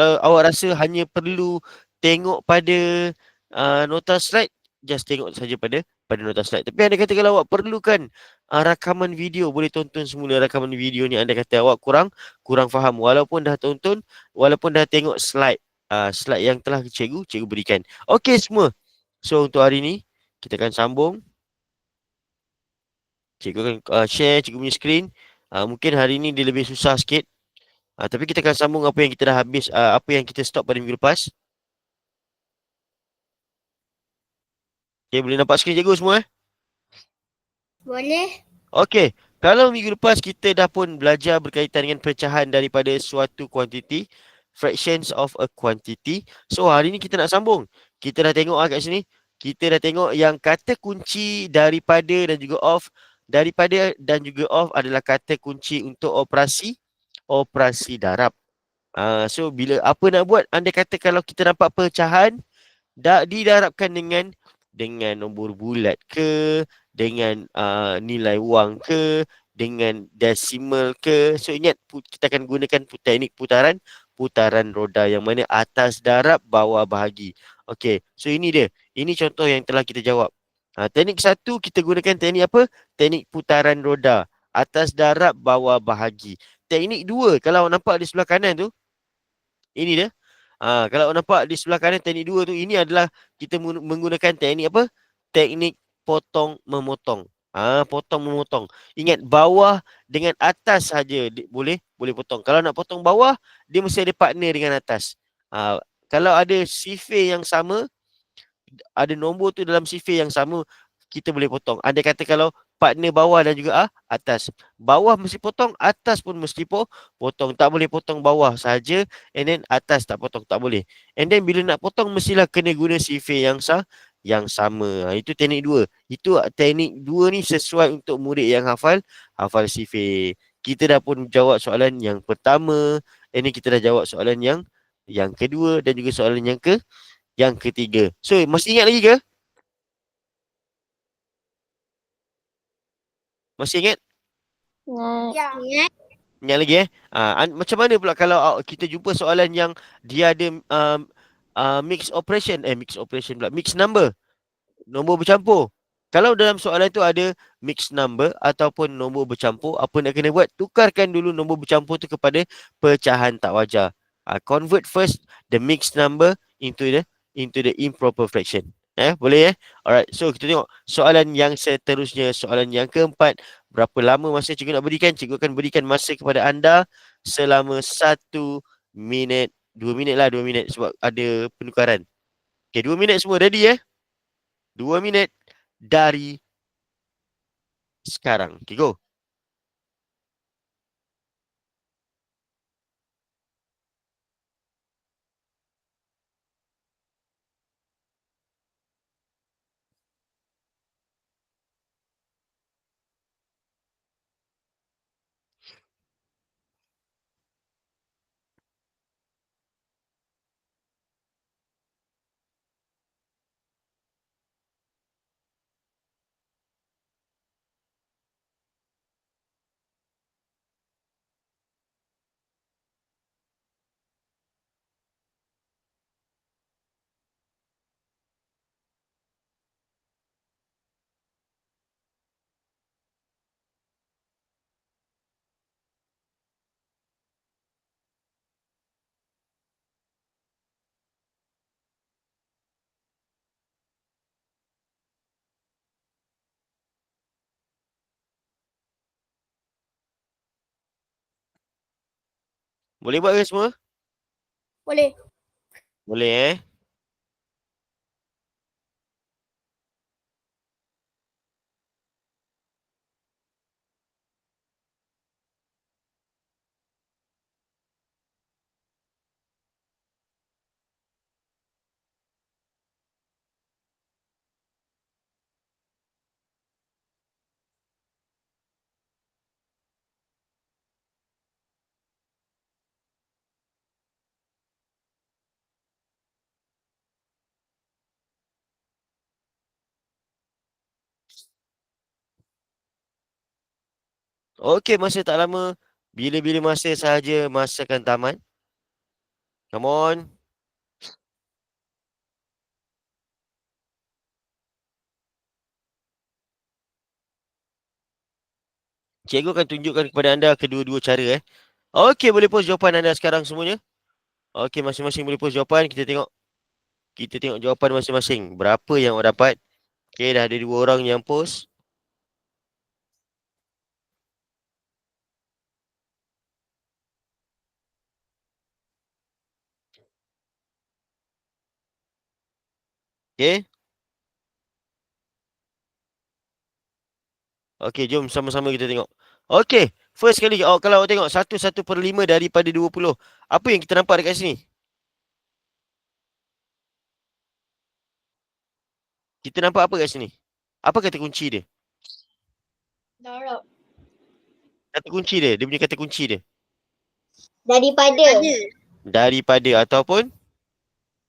awak rasa hanya perlu tengok pada nota slide, just tengok saja pada nota slide. Tapi anda kata kalau awak perlukan rakaman video, boleh tonton semula rakaman video ni. Anda kata awak kurang kurang faham walaupun dah tonton, walaupun dah tengok slide yang telah cikgu berikan. Okey semua. So untuk hari ni kita akan sambung. Cikgu akan share cikgu punya screen. Mungkin hari ni dia lebih susah sikit. Tapi kita akan sambung apa yang kita dah habis, apa yang kita stop pada minggu lepas. Okay, boleh nampak skrin cikgu semua? Boleh. Okey, kalau minggu lepas kita dah pun belajar berkaitan dengan pecahan daripada suatu kuantiti, fractions of a quantity. So hari ni kita nak sambung. Kita dah tengok kat sini. Kita dah tengok yang kata kunci daripada dan juga of. Daripada dan juga of adalah kata kunci untuk operasi darab. So bila apa nak buat? Anda kata kalau kita nampak pecahan didarabkan dengan nombor bulat ke, dengan nilai wang ke, dengan desimal ke. So ingat kita akan gunakan teknik putaran roda yang mana atas darab bawah bahagi. Okey, so ini dia. Ini contoh yang telah kita jawab. Teknik satu kita gunakan teknik apa? Teknik putaran roda. Atas darab bawah bahagi. Teknik dua, kalau nampak di sebelah kanan tu, ini dia. Kalau nampak di sebelah kanan teknik dua tu, ini adalah kita menggunakan teknik apa? Teknik potong memotong. Potong memotong. Ingat bawah dengan atas saja boleh potong. Kalau nak potong bawah, dia mesti ada partner dengan atas. Kalau ada sifir yang sama, ada nombor tu dalam sifir yang sama, kita boleh potong. Anda kata kalau partner bawah dan juga atas. Bawah mesti potong, atas pun mesti potong. Tak boleh potong bawah saja and then atas tak potong, tak boleh. And then bila nak potong mestilah kena guna sifir yang sama. Itu teknik dua. Itu teknik dua ni sesuai untuk murid yang hafal sifir. Kita dah pun jawab soalan yang pertama. Ini kita dah jawab soalan yang kedua dan juga soalan yang ketiga. So, masih ingat lagi ke? Masih ingat? Ya. Ingat. Ingat lagi macam mana pula kalau kita jumpa soalan yang dia ada mix operation pula, mix number, nombor bercampur. Kalau dalam soalan tu ada mix number ataupun nombor bercampur, apa nak kena buat? Tukarkan dulu nombor bercampur tu kepada pecahan tak wajar. Convert first the mixed number into the improper fraction. Boleh. Alright, so kita tengok soalan yang seterusnya, soalan yang keempat. Berapa lama masa cikgu nak berikan? Cikgu akan berikan masa kepada anda selama 1 minit. 2 minit lah, 2 minit sebab ada penukaran. Okay, 2 minit semua ready 2 minit dari sekarang. Okay, go. Boleh buat ke semua? Boleh. Boleh. Okey, masa tak lama. Bila-bila masa sahaja masa akan tamat. Come on. Cikgu akan tunjukkan kepada anda kedua-dua cara Okey, boleh post jawapan anda sekarang semuanya. Okey, masing-masing boleh post jawapan. Kita tengok. Kita tengok jawapan masing-masing. Berapa yang awak dapat? Okey, dah ada 2 orang yang post. Okey. Okey, jom sama-sama kita tengok. Okey, first kali kalau awak tengok 1/5 daripada 20. Apa yang kita nampak dekat sini? Kita nampak apa kat sini? Apa kata kunci dia? Darab. Kata kunci dia. Dia punya kata kunci dia. Daripada. Daripada ataupun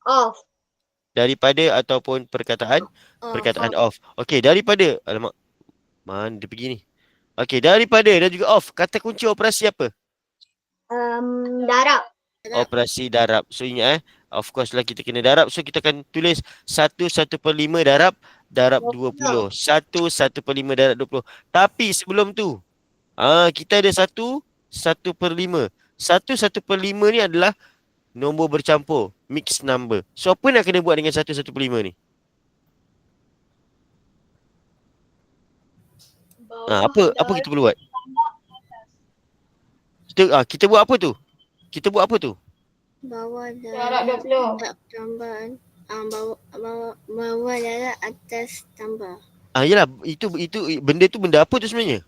Off. daripada ataupun perkataan perkataan off. Okey, daripada. Alamak. Mana dia pergi ni? Okey, daripada dan juga off. Kata kunci operasi apa? Darab. Operasi darab. So ingat of course lah kita kena darab. So kita akan tulis 1/5 darab 20. 1/5 darab 20. Tapi sebelum tu, kita ada 1/5. 1/5 ni adalah nombor bercampur, mixed number. So apa nak kena buat dengan 1/5 ni? Apa kita perlu buat? Kita buat apa tu? Kita buat apa tu? Bawah darab 20. Tambahan. Bawah darab atas tambah. Yalah, itu benda tu benda apa tu sebenarnya?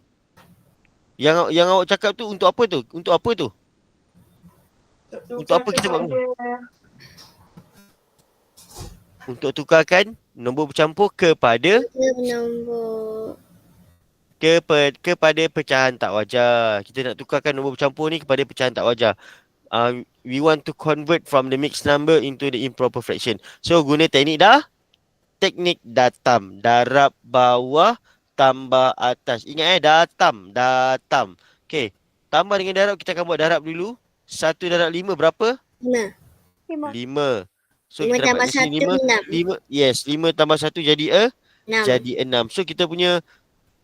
Yang awak cakap tu untuk apa tu? Untuk apa tu? Untuk apa kita buat ni? Untuk tukarkan nombor bercampur kepada Nombor. kepada pecahan tak wajar. Kita nak tukarkan nombor bercampur ni kepada pecahan tak wajar. We want to convert from the mixed number into the improper fraction. So guna teknik datam. Darab bawah tambah atas. Ingat datam. Okey. Tambah dengan darab, kita akan buat darab dulu. 1/5 berapa? 5. 5. So 5 kita dapat tambah di sini 1, 5. Yes, 5 tambah 1 jadi 6. jadi 6. So kita punya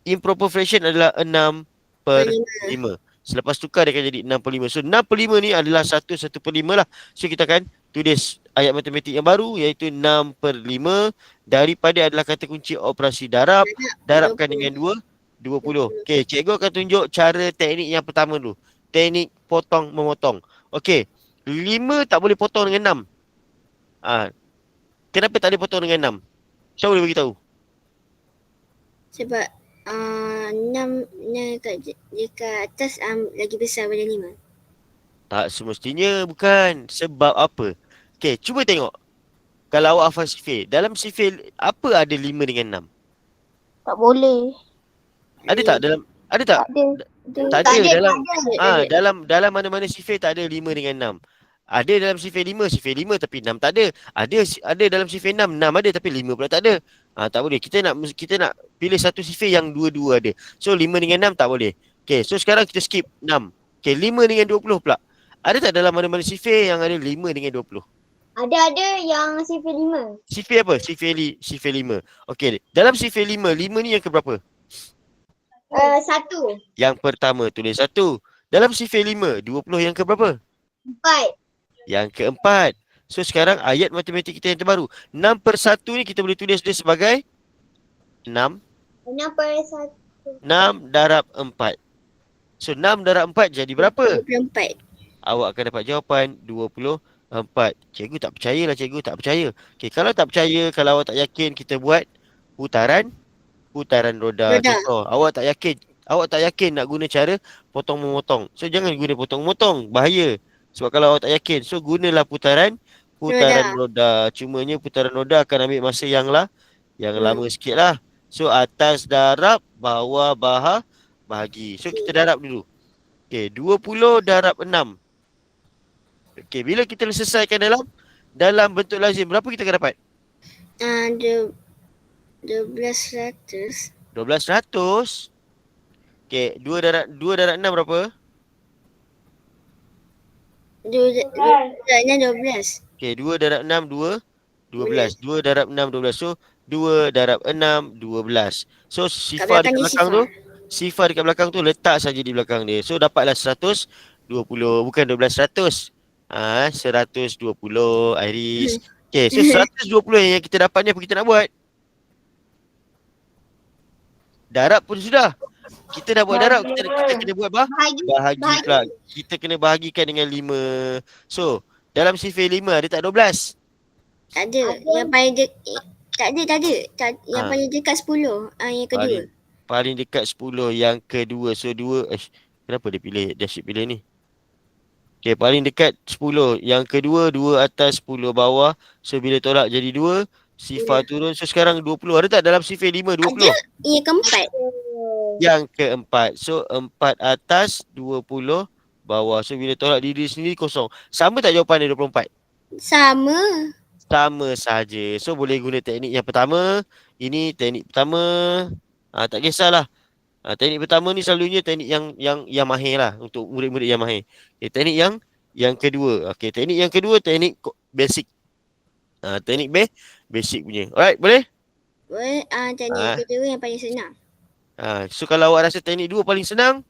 improper fraction adalah 6/5. Selepas tukar dia akan jadi 6/5. So 6/5 ni adalah 1/5 lah. So kita akan tulis ayat matematik yang baru iaitu 6/5 daripada adalah kata kunci operasi darab. Darabkan dengan 20. Okey, cikgu akan tunjuk cara teknik yang pertama dulu. Teknik potong memotong. Okey, 5 tak boleh potong dengan 6. Kenapa tak boleh potong dengan 6? Siapa boleh beritahu? Sebab 6 dekat atas lagi besar daripada 5. Tak semestinya bukan. Sebab apa? Okey, cuba tengok. Kalau awak hafal sifir. Dalam sifir, apa ada 5 dengan 6? Tak boleh. Ada tak dalam? Ada tak? Tak ada. Tak ada. Dalam mana-mana sifir tak ada 5 dengan 6. Ada dalam sifir 5 tapi 6 tak ada. Ada dalam sifir 6 ada tapi 5 pula tak ada. Tak boleh. Kita nak pilih satu sifir yang dua-dua ada. So 5 dengan 6 tak boleh. Okey, so sekarang kita skip 6. Okey, 5 dengan 20 pula. Ada tak dalam mana-mana sifir yang ada 5 dengan 20? Ada yang sifir 5. Sifir apa? Sifir 5. Okey, dalam sifir 5 ni yang keberapa? 1. Yang pertama tulis 1. Dalam sifir 5, 20 yang keberapa? 4. Yang keempat. So sekarang ayat matematik kita yang terbaru. 6/1 ni kita boleh tulis dia sebagai 6. 6/1. 6 darab 4. So 6 darab 4 jadi berapa? 24. Awak akan dapat jawapan 24. Cikgu tak percayalah, cikgu tak percaya. Okay, kalau tak percaya, kalau awak tak yakin, kita buat putaran roda. Contoh, awak tak yakin nak guna cara potong memotong. So jangan guna potong memotong, bahaya. Sebab kalau awak tak yakin, so gunalah putaran roda. Cumanya putaran roda akan ambil masa yang lama sikit lah. So atas darab, bawah bahagi. So kita darab dulu. Okay, 20 darab 6. Okay, bila kita selesaikan dalam bentuk lazim, berapa kita akan dapat? 1200. 1200. Okay, 2 darab 6 berapa? Darabnya 12. Okey, 2 darab 6, 12. 2 darab 6, 12. So, 2 darab 6, 12. So, Kat sifar dekat belakangnya belakang tu, sifar. sifar dekat belakang tu letak saja di belakang dia. So, dapatlah 120. Bukan 12, 100. 120, Iris. Okey, so 120 yang kita dapat ni apa kita nak buat? Darab pun sudah. Kita dah buat darab, kita kena buat Bahagi. bahagi Bahagi. pula. Kita kena bahagikan dengan 5. So, dalam sifar 5 ada tak 12? Tak ada. Ada. Yang paling tak ada, tak ada. Yang Ha, paling dekat 10. Yang kedua. paling paling dekat 10 yang kedua. So 2, kenapa dia pilih, dia asyik pilih ni? Okey, paling dekat 10. Yang kedua, 2 atas 10 bawah. So bila tolak jadi 2, sifar 10. turun. So sekarang 20. Ada tak dalam sifar 5 Ada. 20? Yang keempat. Yang keempat. So 4 atas 20 bawah. So bila tolak diri sendiri kosong. Sama tak jawapan dia 24? Sama. Sama saja. So boleh guna teknik yang pertama. Ini teknik pertama. Tak kisahlah. Teknik pertama ni selalunya teknik yang mahir lah untuk murid-murid yang mahir. Okay, teknik yang kedua. Okey, teknik yang kedua teknik basic. Teknik basic punya. Alright, boleh? Boleh. Teknik Ah, kedua yang paling senang. so kalau awak rasa teknik dua paling senang,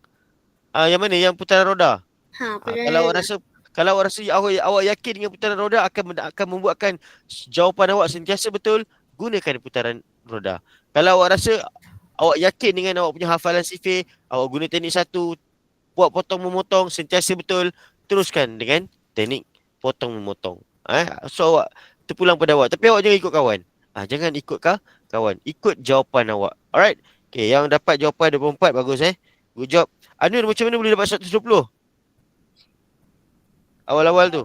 yang mana? Yang putaran roda. Kalau awak Perdana. rasa awak yakin dengan putaran roda akan membuatkan jawapan awak sentiasa betul, gunakan putaran roda. Kalau awak rasa awak yakin dengan awak punya hafalan sifir, awak guna teknik satu, buat potong memotong sentiasa betul, teruskan dengan teknik potong memotong. So awak terpulang pada awak, tapi awak jangan ikut kawan. Jangan ikut kawan, ikut jawapan awak. Alright. Okay, yang dapat jawapan 24 bagus Good job. Anur, macam mana boleh dapat 120? Awal-awal tu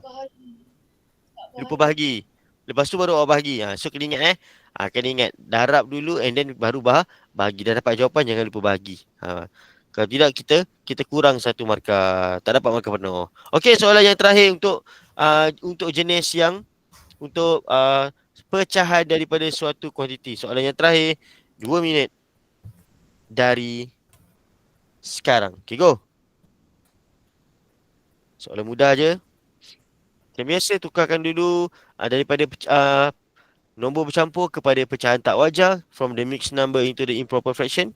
lupa bahagi. Lepas tu baru awak bahagi. So kena ingat kena ingat darab dulu and then baru bahagi. Dah dapat jawapan jangan lupa bahagi. Kalau tidak kita kurang satu markah. Tak dapat markah penuh. Okey, soalan yang terakhir untuk jenis yang untuk pecahan daripada suatu kuantiti. Soalan yang terakhir 2 minit dari sekarang. Okay, go. Soalan mudah je. Macam biasa tukarkan dulu daripada nombor bercampur kepada pecahan tak wajar from the mixed number into the improper fraction.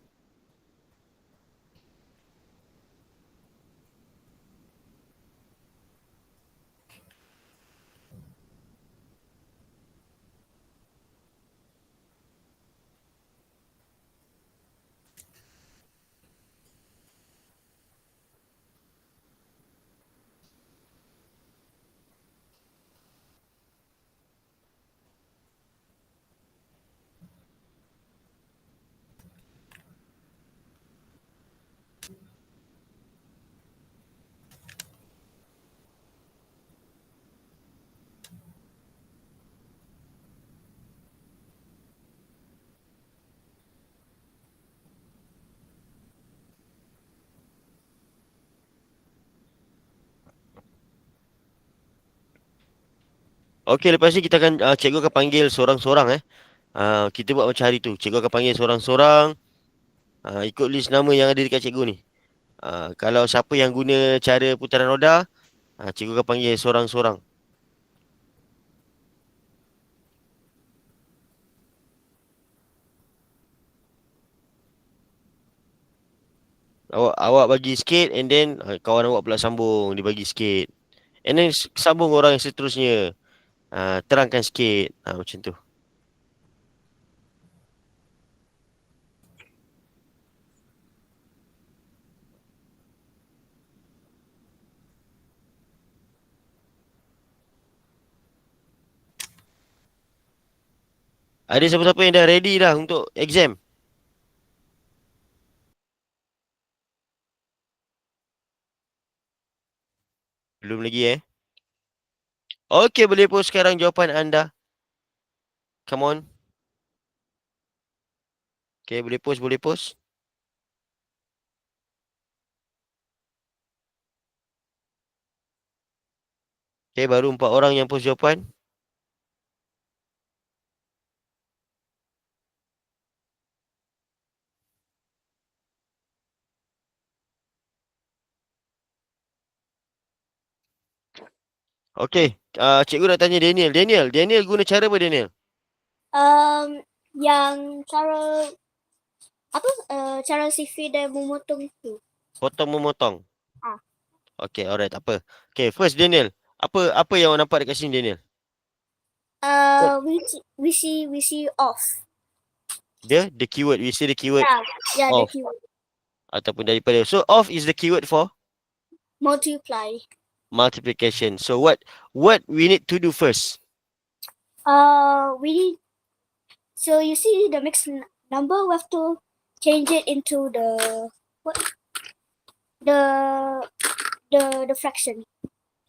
Okey, lepas ni kita akan cikgu akan panggil seorang-seorang kita buat macam hari tu. Cikgu akan panggil seorang-seorang ikut list nama yang ada dekat cikgu ni. Kalau siapa yang guna cara putaran roda, cikgu akan panggil seorang-seorang. Awak bagi sikit and then kawan awak pula sambung, dia bagi sikit. And then sambung orang yang seterusnya. Terangkan sikit. Macam tu. Ada siapa-siapa yang dah ready dah untuk exam? Belum lagi Okey, boleh post sekarang jawapan anda. Come on. Okey, boleh post, boleh post. Okey, baru 4 orang yang post jawapan. Okey. Cikgu nak tanya Daniel. Daniel guna cara apa Daniel? Yang cara apa? Cara sifir dan memotong itu. Potong memotong. Ah. Okey, alright, tak apa. Okey, first Daniel. Apa yang awak nampak dekat sini Daniel? We see off. The keyword. We see the keyword Yeah, the off keyword. ataupun daripada. So off is the keyword for Multiply. multiplication. So what we need to do first? We need. So you see the mixed number. We have to change it into the what? The fraction.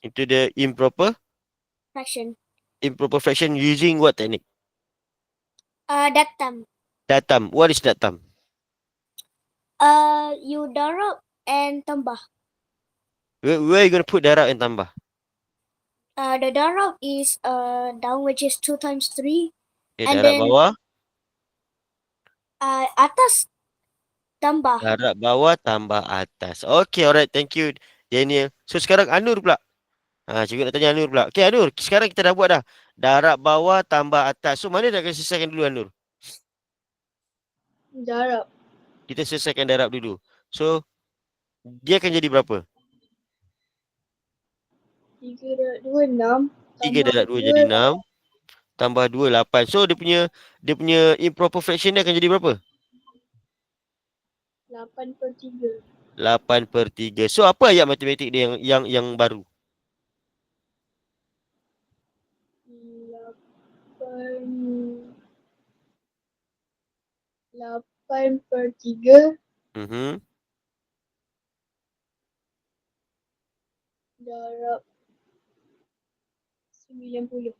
Into the improper Fraction. fraction using what technique? Datam. Datam. What is datam? You darab and tambah. Where are you going to put darab and tambah? The darab is down, which is 2 times 3. Okay, And darab then bawah. atas tambah. Darab bawah tambah atas. Okay, alright. Thank you, Daniel. So sekarang Anur pula. Cikgu nak tanya Anur pula. Okay, Anur. Sekarang kita dah buat dah. Darab bawah tambah atas. So mana nak kena selesaikan dulu Anur? Darab. Kita selesaikan darab dulu. So, dia akan jadi berapa? 3 darab 2, 6. 3 darab 2 jadi 6. Tambah 2, 8. So, dia punya improper fraction dia akan jadi berapa? 8/3. 8/3. So, apa ayat matematik dia yang baru? 8/3 darab 90.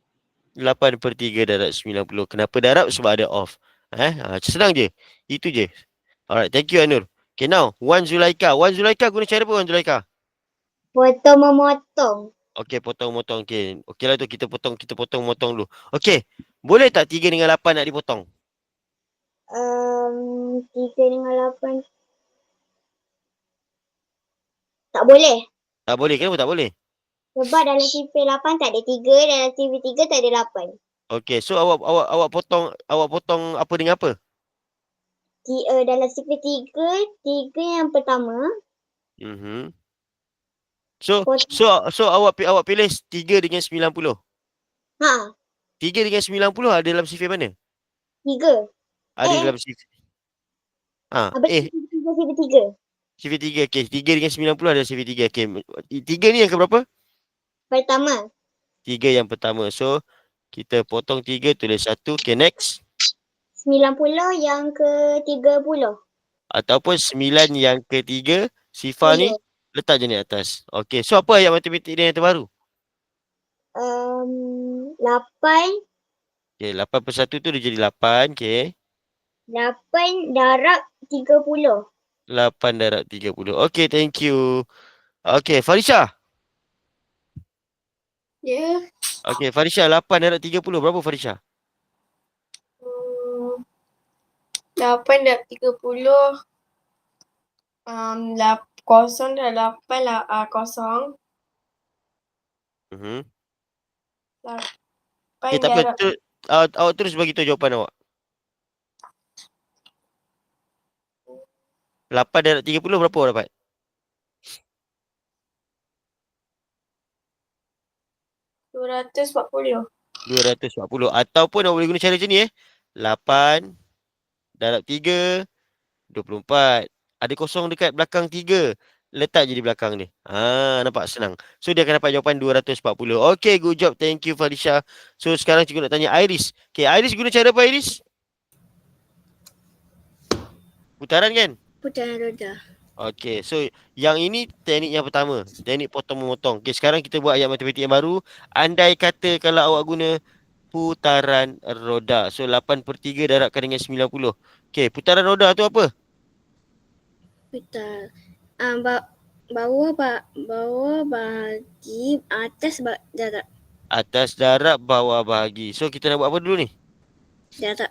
8/3 darab 90. Kenapa darab? Sebab ada off. Senang je. Itu je. Alright, thank you Anur. Okay, now, Wan Zulaika. Wan Zulaika guna cara apa Wan Zulaika? Potong memotong. Okay, potong-motong. Okay. Okay lah tu, kita potong-motong dulu. Okay, boleh tak 3 dengan 8 nak dipotong? 3 dengan 8. Tak boleh. Tak boleh. Kenapa tak boleh? Sebab dalam sifir 8 tak ada 3, dalam sifir 3 tak ada 8. Okay, so awak potong apa dengan apa? Dalam sifir 3 yang pertama. So awak pilih 3 dengan 90. 3 dengan 90 ada dalam sifir mana? 3. Ada dalam sifir. Sifir 3. Sifir 3. Okay, 3 dengan 90 ada sifir 3. Okay, 3 ni yang ke berapa? Pertama. 3 yang pertama. So, kita potong 3, tulis 1. Okay, next. 90 yang ke 30. Ataupun 9 yang ke-3. Sifar ni letak je ni atas. Okay, so apa ayat matematik dia yang terbaru? 8. Okay, 8/1 tu dia jadi 8. Okay. 8 darab 30. 8 darab 30. Okay, thank you. Okay, Farisha. Ya. Okay, Farisha, 8 darab 30. Berapa Farisha? 8 darab 30. 0 darab 8 lah. 0. Okay, tak apa. Awak terus bagi tahu jawapan awak. 8 darab 30 berapa awak dapat? 240. 240. Ataupun awak boleh guna cara macam ni 8 darab 3, 24. Ada kosong dekat belakang 3. Letak je di belakang ni. Nampak senang. So dia akan dapat jawapan 240. Okay, good job. Thank you Farisha. So sekarang cikgu nak tanya Iris. Okay, Iris guna cara apa Iris? Putaran kan? Putaran roda. Okay, so yang ini teknik yang pertama. Teknik potong-memotong. Okay, sekarang kita buat ayat matematik yang baru. Andai kata kalau awak guna putaran roda. So 8/3 darabkan dengan 90. Okay, putaran roda tu apa? Bawah bahagi, atas darab. Atas darab, bawah bahagi. So kita nak buat apa dulu ni? Darab.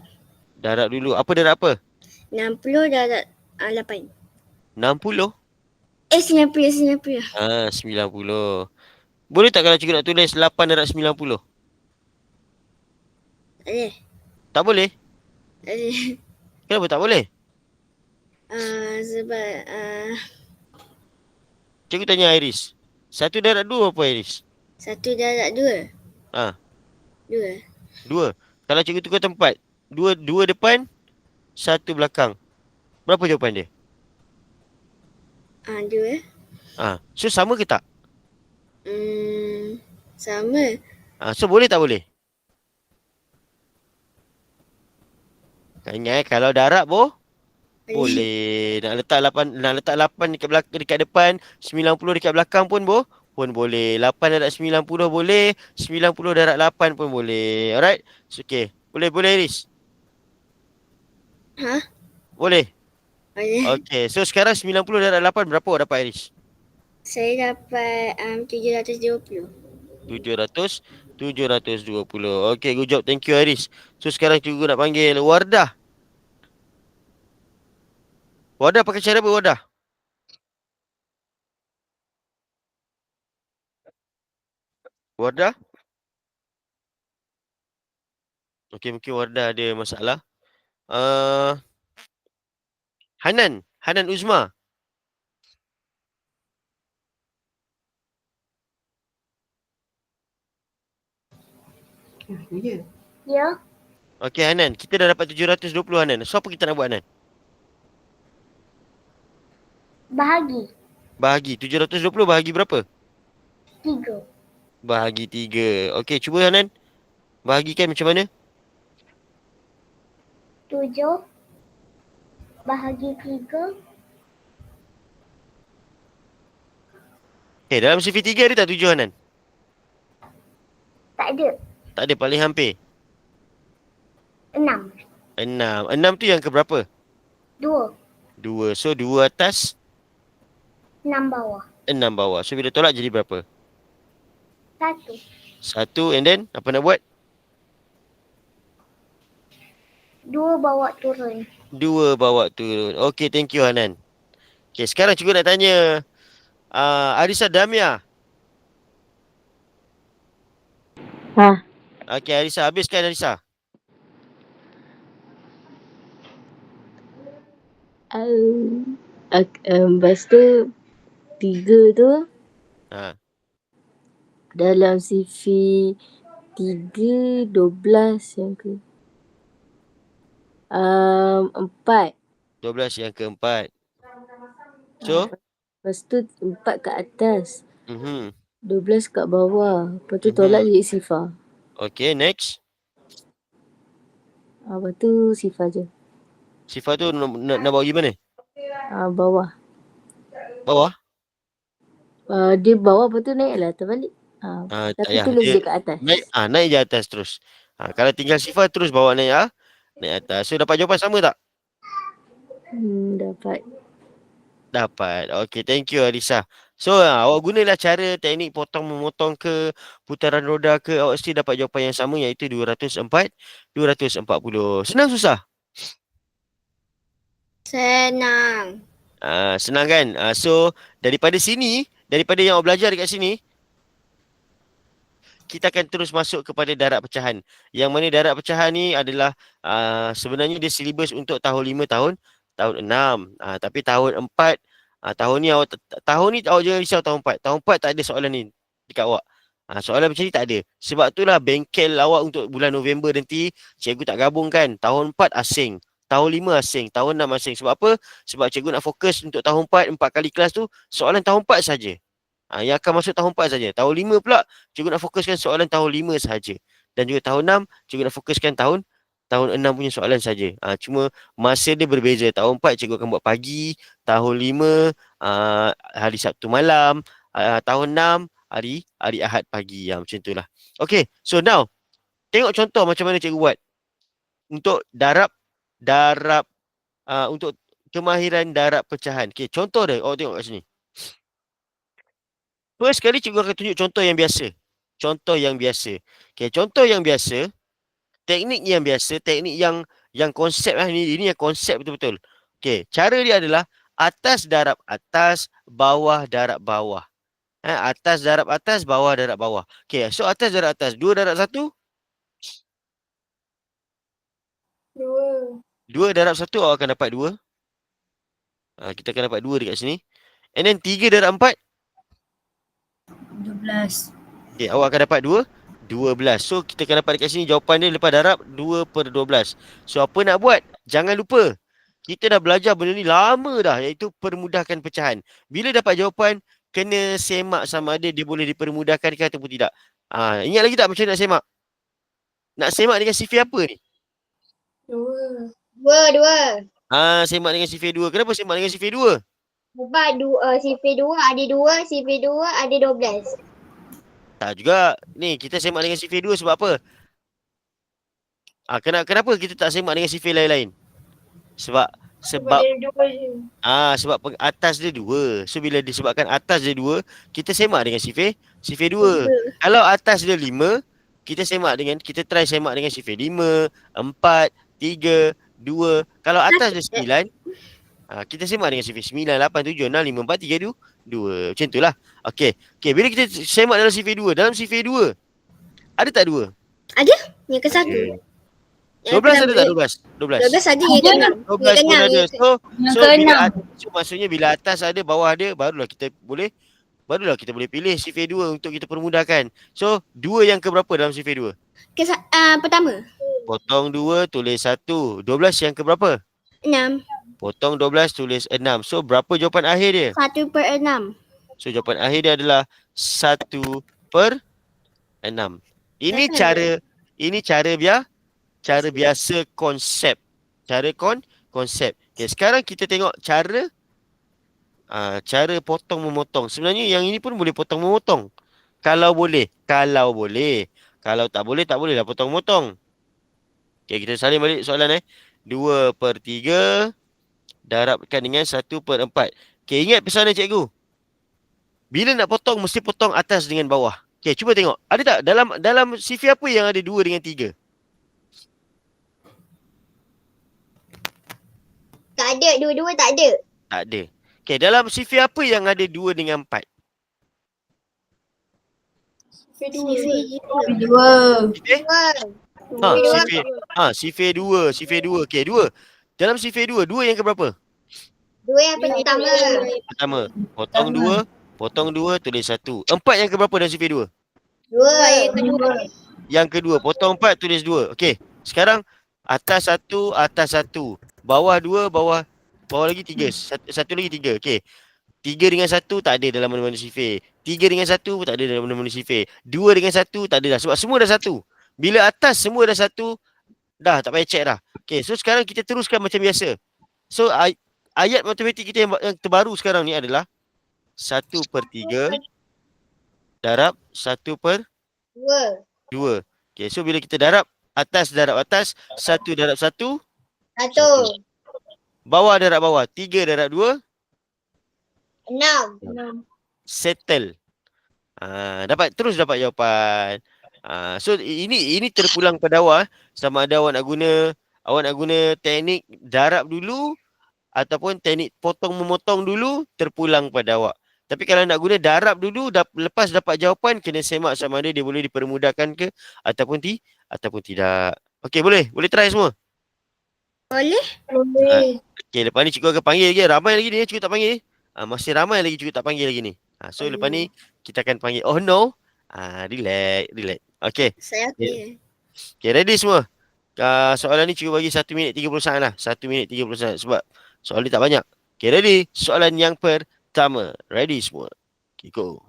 Darab dulu. Apa darab apa? 60 darab 8. 60? 90. 90. Boleh tak kalau cikgu nak tulis 8 darab 90? Tak boleh. Tak boleh? Tak boleh. Kenapa tak boleh? Sebab Cikgu tanya Iris. 1 darab 2 apa Iris? 1 darab 2. Ah, 2. 2. Kalau cikgu tukar tempat, 2 depan, 1 belakang. Berapa jawapan dia? 2. So sama ke tak? Sama. So boleh tak boleh? Ingat kalau darab boleh. Nak letak 8 dekat depan, 90 dekat belakang pun boleh. 8 darab 90 boleh, 90 darab 8 pun boleh. Alright? So, okay. Boleh Iris? Ha? Boleh. Boleh. Okay. So sekarang 90 darab 8 berapa awak dapat Iris? Saya dapat 720. 720. Okay, good job. Thank you Iris. So sekarang cikgu nak panggil Wardah. Wardah pakai cara apa Wardah? Wardah? Okay, mungkin Wardah ada masalah. Hanan Uzma. Ya. Okay Hanan, kita dah dapat 720 Hanan. So apa kita nak buat Hanan? Bahagi 720 bahagi berapa? 3. Bahagi 3. Okay, cuba Hanan. Bahagikan macam mana? 7 bahagi 3. Okay, dalam CV 3 ada tak 7 Hanan? Tak ada. Tak ada, paling hampir. 6. 6. 6 tu yang ke berapa? 2. 2. So 2 atas, 6 bawah. 6 bawah. So bila tolak jadi berapa? 1. 1 and then apa nak buat? 2 bawa turun. 2 bawa turun. Okay, thank you Hanan. Okay, sekarang cikgu nak tanya Arisa Damia. Okay, Arisa. Habiskan Arisa. Lepas tu 3 tu Ha. dalam CV 3 12 yang ke 4. 12 yang keempat. So? Lepas tu 4 kat atas, 12. 12 kat bawah. Lepas tu tolak jadi sifar. Okay, next. Lepas tu sifar je. Sifar tu nak bawa pergi mana? Bawah. Bawah? Dia bawah, lepas tu naik lah terbalik. Tak Tapi payah. tulis Dia je kat atas. naik je atas terus. Kalau tinggal sifar terus bawa naik atas. So dapat jawapan sama tak? Dapat. Dapat. Okay, thank you Arisa. So awak gunalah cara teknik potong memotong ke putaran roda ke, awak mesti dapat jawapan yang sama iaitu 240. Senang susah? Senang. Senang kan? So daripada yang awak belajar dekat sini, kita akan terus masuk kepada darab pecahan. Yang mana darab pecahan ni adalah sebenarnya dia silibus untuk tahun 5, tahun 6. Tapi tahun 4, tahun ni awak jangan risau tahun 4. Tahun 4 tak ada soalan ni dekat awak. Soalan macam ni tak ada. Sebab itulah bengkel awak untuk bulan November nanti cikgu tak gabungkan. Tahun 4 asing. Tahun 5 asing, tahun 6 asing. Sebab apa? Sebab cikgu nak fokus untuk tahun 4 kali kelas tu soalan tahun 4 saja. Yang akan masuk tahun 4 saja. Tahun 5 pula cikgu nak fokuskan soalan tahun 5 saja. Dan juga tahun 6 cikgu nak fokuskan tahun 6 punya soalan saja. Cuma masa dia berbeza. Tahun 4 cikgu akan buat pagi, tahun 5 hari Sabtu malam, tahun 6 hari Ahad pagi. Macam itulah. Okay, so now tengok contoh macam mana cikgu buat untuk darab untuk kemahiran darab pecahan. Okay, contoh dia. Awak tengok kat sini. First sekali cikgu akan tunjuk contoh yang biasa. Okay, contoh yang biasa, teknik yang konsep ini yang konsep betul-betul. Okay, cara dia adalah atas darab atas, bawah darab bawah. Atas darab atas, bawah darab bawah. Okay, so atas darab atas. 2 darab 1, 2. 2 darab 1 awak akan dapat 2. Kita akan dapat 2 dekat sini. And then 3 darab 4, 12. okay, awak akan dapat 2. 12. So, kita akan dapat dekat sini jawapan dia lepas darab 2/12. So, apa nak buat? Jangan lupa. Kita dah belajar benda ni lama dah, iaitu permudahkan pecahan. Bila dapat jawapan, kena semak sama ada dia boleh dipermudahkan ke ataupun tidak. Ingat lagi tak macam nak semak? Nak semak dengan sifir apa ni? 2. 2. Semak dengan sifir 2. Kenapa semak dengan sifir 2? Sebab sifir 2 ada 2, sifir 2 ada 12. Tak juga. Ni, kita semak dengan sifir 2 sebab apa? Kenapa kita tak semak dengan sifir lain-lain? Sebab Dia 2 je. sebab atas dia 2. So bila disebabkan atas dia 2, kita semak dengan sifir 2. Kalau atas dia 5, kita try semak dengan sifir 5, 4, 3, 2. Kalau atas dia 9, kita semak dengan sifir 9, 8, 7, 6, 5, 4, 3, 2. Macam itulah. Okey. Bila kita semak dalam sifir 2, dalam sifir 2, ada tak 2? Yang ke 1. 12 ada tak 12? 12 ada yang ke 6. 12 pun ada. Yang So, ke-6. so maksudnya bila atas ada, bawah ada, barulah kita boleh pilih sifir 2 untuk kita permudahkan. So, 2 yang ke berapa dalam sifir 2? Pertama. Potong 2, tulis 1. 12 yang ke berapa? 6. Potong 12, tulis 6. So, berapa jawapan akhir dia? 1/6. So, jawapan akhir dia adalah 1/6. Ini cara biasa konsep. Konsep. Okay, sekarang kita tengok cara potong memotong. Sebenarnya yang ini pun boleh potong memotong. Kalau boleh. Kalau tak boleh, tak bolehlah potong memotong. Okay, kita salin balik soalan 2/3 darabkan dengan 1/4. Okay, ingat pesanan cikgu. Bila nak potong, mesti potong atas dengan bawah. Okay, cuba tengok. Ada tak dalam sifir apa yang ada 2 dengan 3? Tak ada, dua-dua tak ada. Tak ada. Okay, dalam sifir apa yang ada 2 dengan 4? Sifir 2. Sifir? Sifir 2. Sifir 2. Okay, 2. Dalam sifir 2, 2 yang ke berapa? 2 yang pertama. Pertama. Potong 2, tulis 1. 4 yang ke berapa dalam sifir 2? 2 yang kedua. Yang kedua. Potong 4, tulis 2. Okay. Sekarang, atas 1, atas 1. Bawah 2, bawah lagi 3. Satu lagi 3. Okay. 3 dengan 1 tak ada dalam mana-mana sifir. 3 dengan 1 tak ada dalam mana-mana sifir. 2 dengan 1 tak ada dah. Sebab semua dah 1. Bila atas semua dah 1, dah tak payah check dah. Okay. So sekarang kita teruskan macam biasa. So ayat matematik kita yang terbaru sekarang ni adalah 1/3 darab 1/2. 2. Okay. So bila kita darab atas, 1 darab 1. 1. Bawah darab bawah. 3 darab 2. 6. Settle. Dapat jawapan. So ini terpulang pada awak. Sama ada awak nak guna teknik darab dulu ataupun teknik potong memotong dulu, terpulang pada awak. Tapi kalau nak guna darab dulu, lepas dapat jawapan, kena semak sama ada dia boleh dipermudahkan ke ataupun tidak. Okey, boleh try semua. Boleh? Okey, lepas ni cikgu akan panggil lagi. Ramai lagi ni cikgu tak panggil. Masih ramai lagi cikgu tak panggil lagi ni. So lepas ni kita akan panggil. Oh no. Relax. Okey. Saya okey. Okay, ready semua? Soalan ni cikgu bagi 1 minit 30 saat lah. 1 minit 30 saat sebab soalan ni tak banyak. Okay, ready? Soalan yang pertama. Ready semua? Okay, go.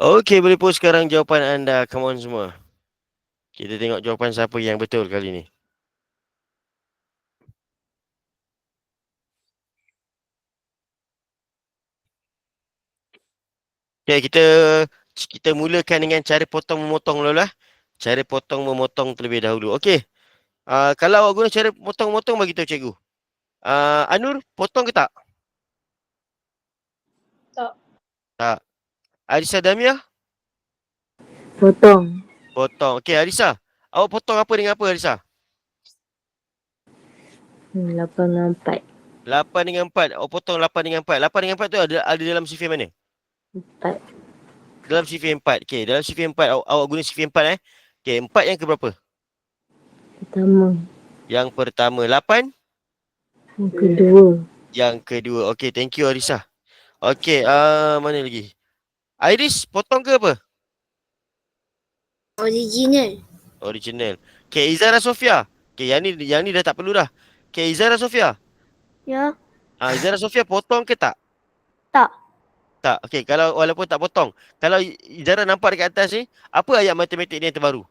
Okey, boleh post sekarang jawapan anda. Come on semua. Kita tengok jawapan siapa yang betul kali ni. Okay, kita mulakan dengan cara potong memotong dulu lah. Cara potong memotong terlebih dahulu. Okey. Kalau awak guna cara potong-memotong, bagi tahu cikgu. Anur, potong ke tak? Tak. Tak. Arisa Damiah, Potong. potong. Okey, Arisa. Awak potong apa dengan apa, Arisa? 8 dengan 4. 8 dengan 4. Awak potong 8 dengan 4. 8 dengan 4 tu ada dalam sifir mana? 4. Dalam sifir 4. Okey, dalam sifir 4. Awak guna sifir 4 eh. Okey, 4 yang ke berapa? Pertama. Yang pertama. 8? Yang kedua. Yang kedua. Okey, thank you, Arisa. Okey, mana lagi? Iris, potong ke apa? Original. Original. Okay, Izara Sofia. Okay, yang ni dah tak perlu dah. Okay, Izara Sofia. Ya. Izara Sofia potong ke tak? Tak. Tak. Okay, kalau walaupun tak potong. Kalau Izara nampak dekat atas ni, apa ayat matematik ni yang terbaru?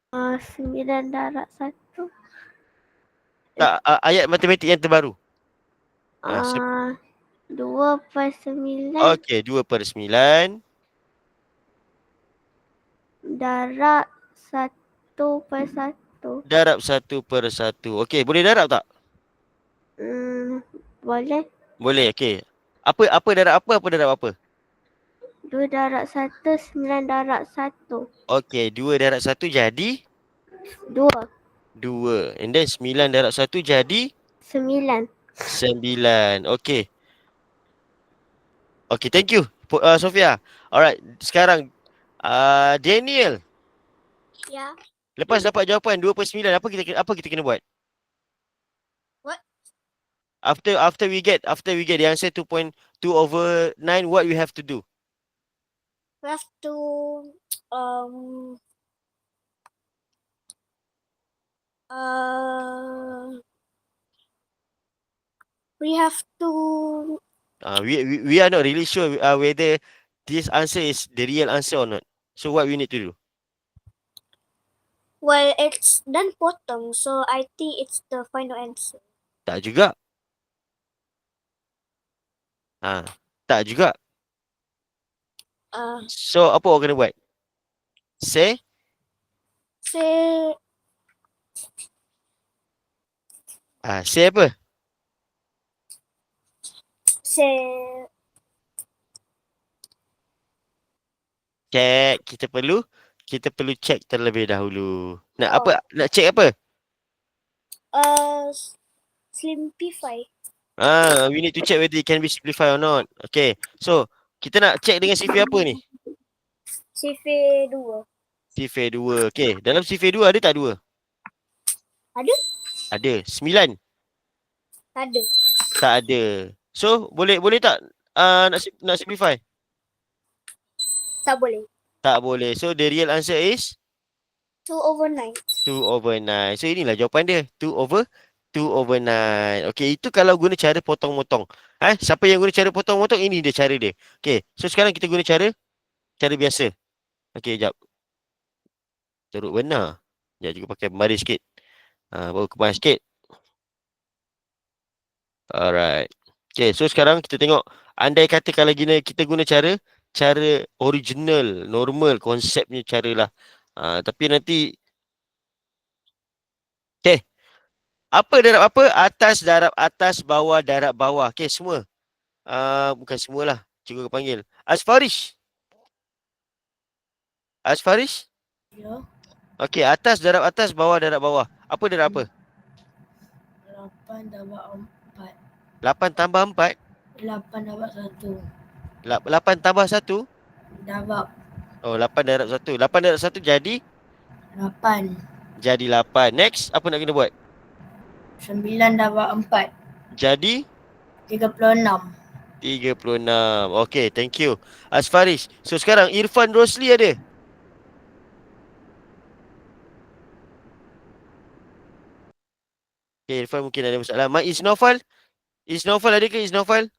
9 darab 1. Tak, ayat matematik yang terbaru. Ah, 2/9 okay, 2/9. darab 1/1. Darab 1/1. Okay, boleh darab tak? Boleh. Boleh, okay. Apa darab apa? 2 darab 1, 9 darab 1. Okay, 2 darab 1 jadi 2. 2. And then 9 darab 1 jadi 9. 9. Okay. Okay, thank you, Sofia. Alright, sekarang Daniel. Ya. Lepas dapat jawapan 2/9, apa kita kena buat? What? After we get the answer 2/9, what we have to do? We have to we have to We are not really sure whether this answer is the real answer or not. So what we need to do? well, it's done potong, so I think it's the final answer. Tak juga. Tak juga. So apa awak kena buat? Say Say apa? Check. Kita perlu check terlebih dahulu. Nak check apa? simplify. We need to check whether it can be simplified or not. Okay. So, kita nak check dengan sifir apa ni? Sifir 2. Sifir 2. Okay. Dalam sifir 2 ada tak 2? Ada? Ada. 9? Ada. Tak ada. So, boleh tak nak simplify? Tak boleh. Tak boleh. So, the real answer is 2/9. 2/9. So, inilah jawapan dia. 2/9. Okay, itu kalau guna cara potong-motong. Siapa yang guna cara potong-motong, ini dia cara dia. Okay, so sekarang kita guna cara biasa. Okay, jap. Teruk benar. Sekejap juga pakai pembaris sikit. Baru kemas sikit. Alright. Okay, so sekarang kita tengok. Andai kata kalau kita guna cara original, normal, konsepnya cara lah. Tapi nanti. Okay. Apa darab apa? Atas darab atas, bawah darab bawah. Okay, semua. Bukan semualah. Cikgu akan panggil. Asfarish. Ya. Okay, atas darab atas, bawah darab bawah. Apa darab apa? 8 darab 4. 8 tambah 4. 8 darab 1. 8 tambah 1. Darab Oh, 8 darab 1. 8 darab 1 jadi? 8. Jadi 8. Next, apa nak kena buat? 9 darab 4. Jadi? 36. 36. Okay, thank you. Asfarish. So, sekarang Irfan Rosli ada? Okay, Irfan mungkin ada masalah. Is Naufal ada ke Is Naufal?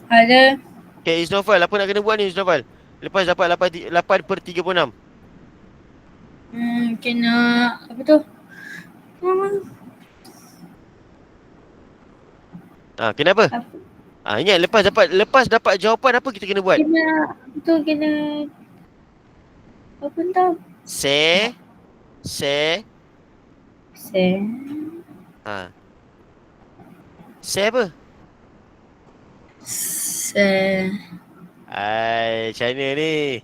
Ada. Okay, Isnofal, apa nak kena buat ni Isnofal? Lepas dapat 8/36. Kena apa tu? Kenapa? Apa? Ingat lepas dapat jawapan apa kita kena buat? Kena apa tu? Kena apa tau? Se Se ha. Se apa? se Macam mana ni?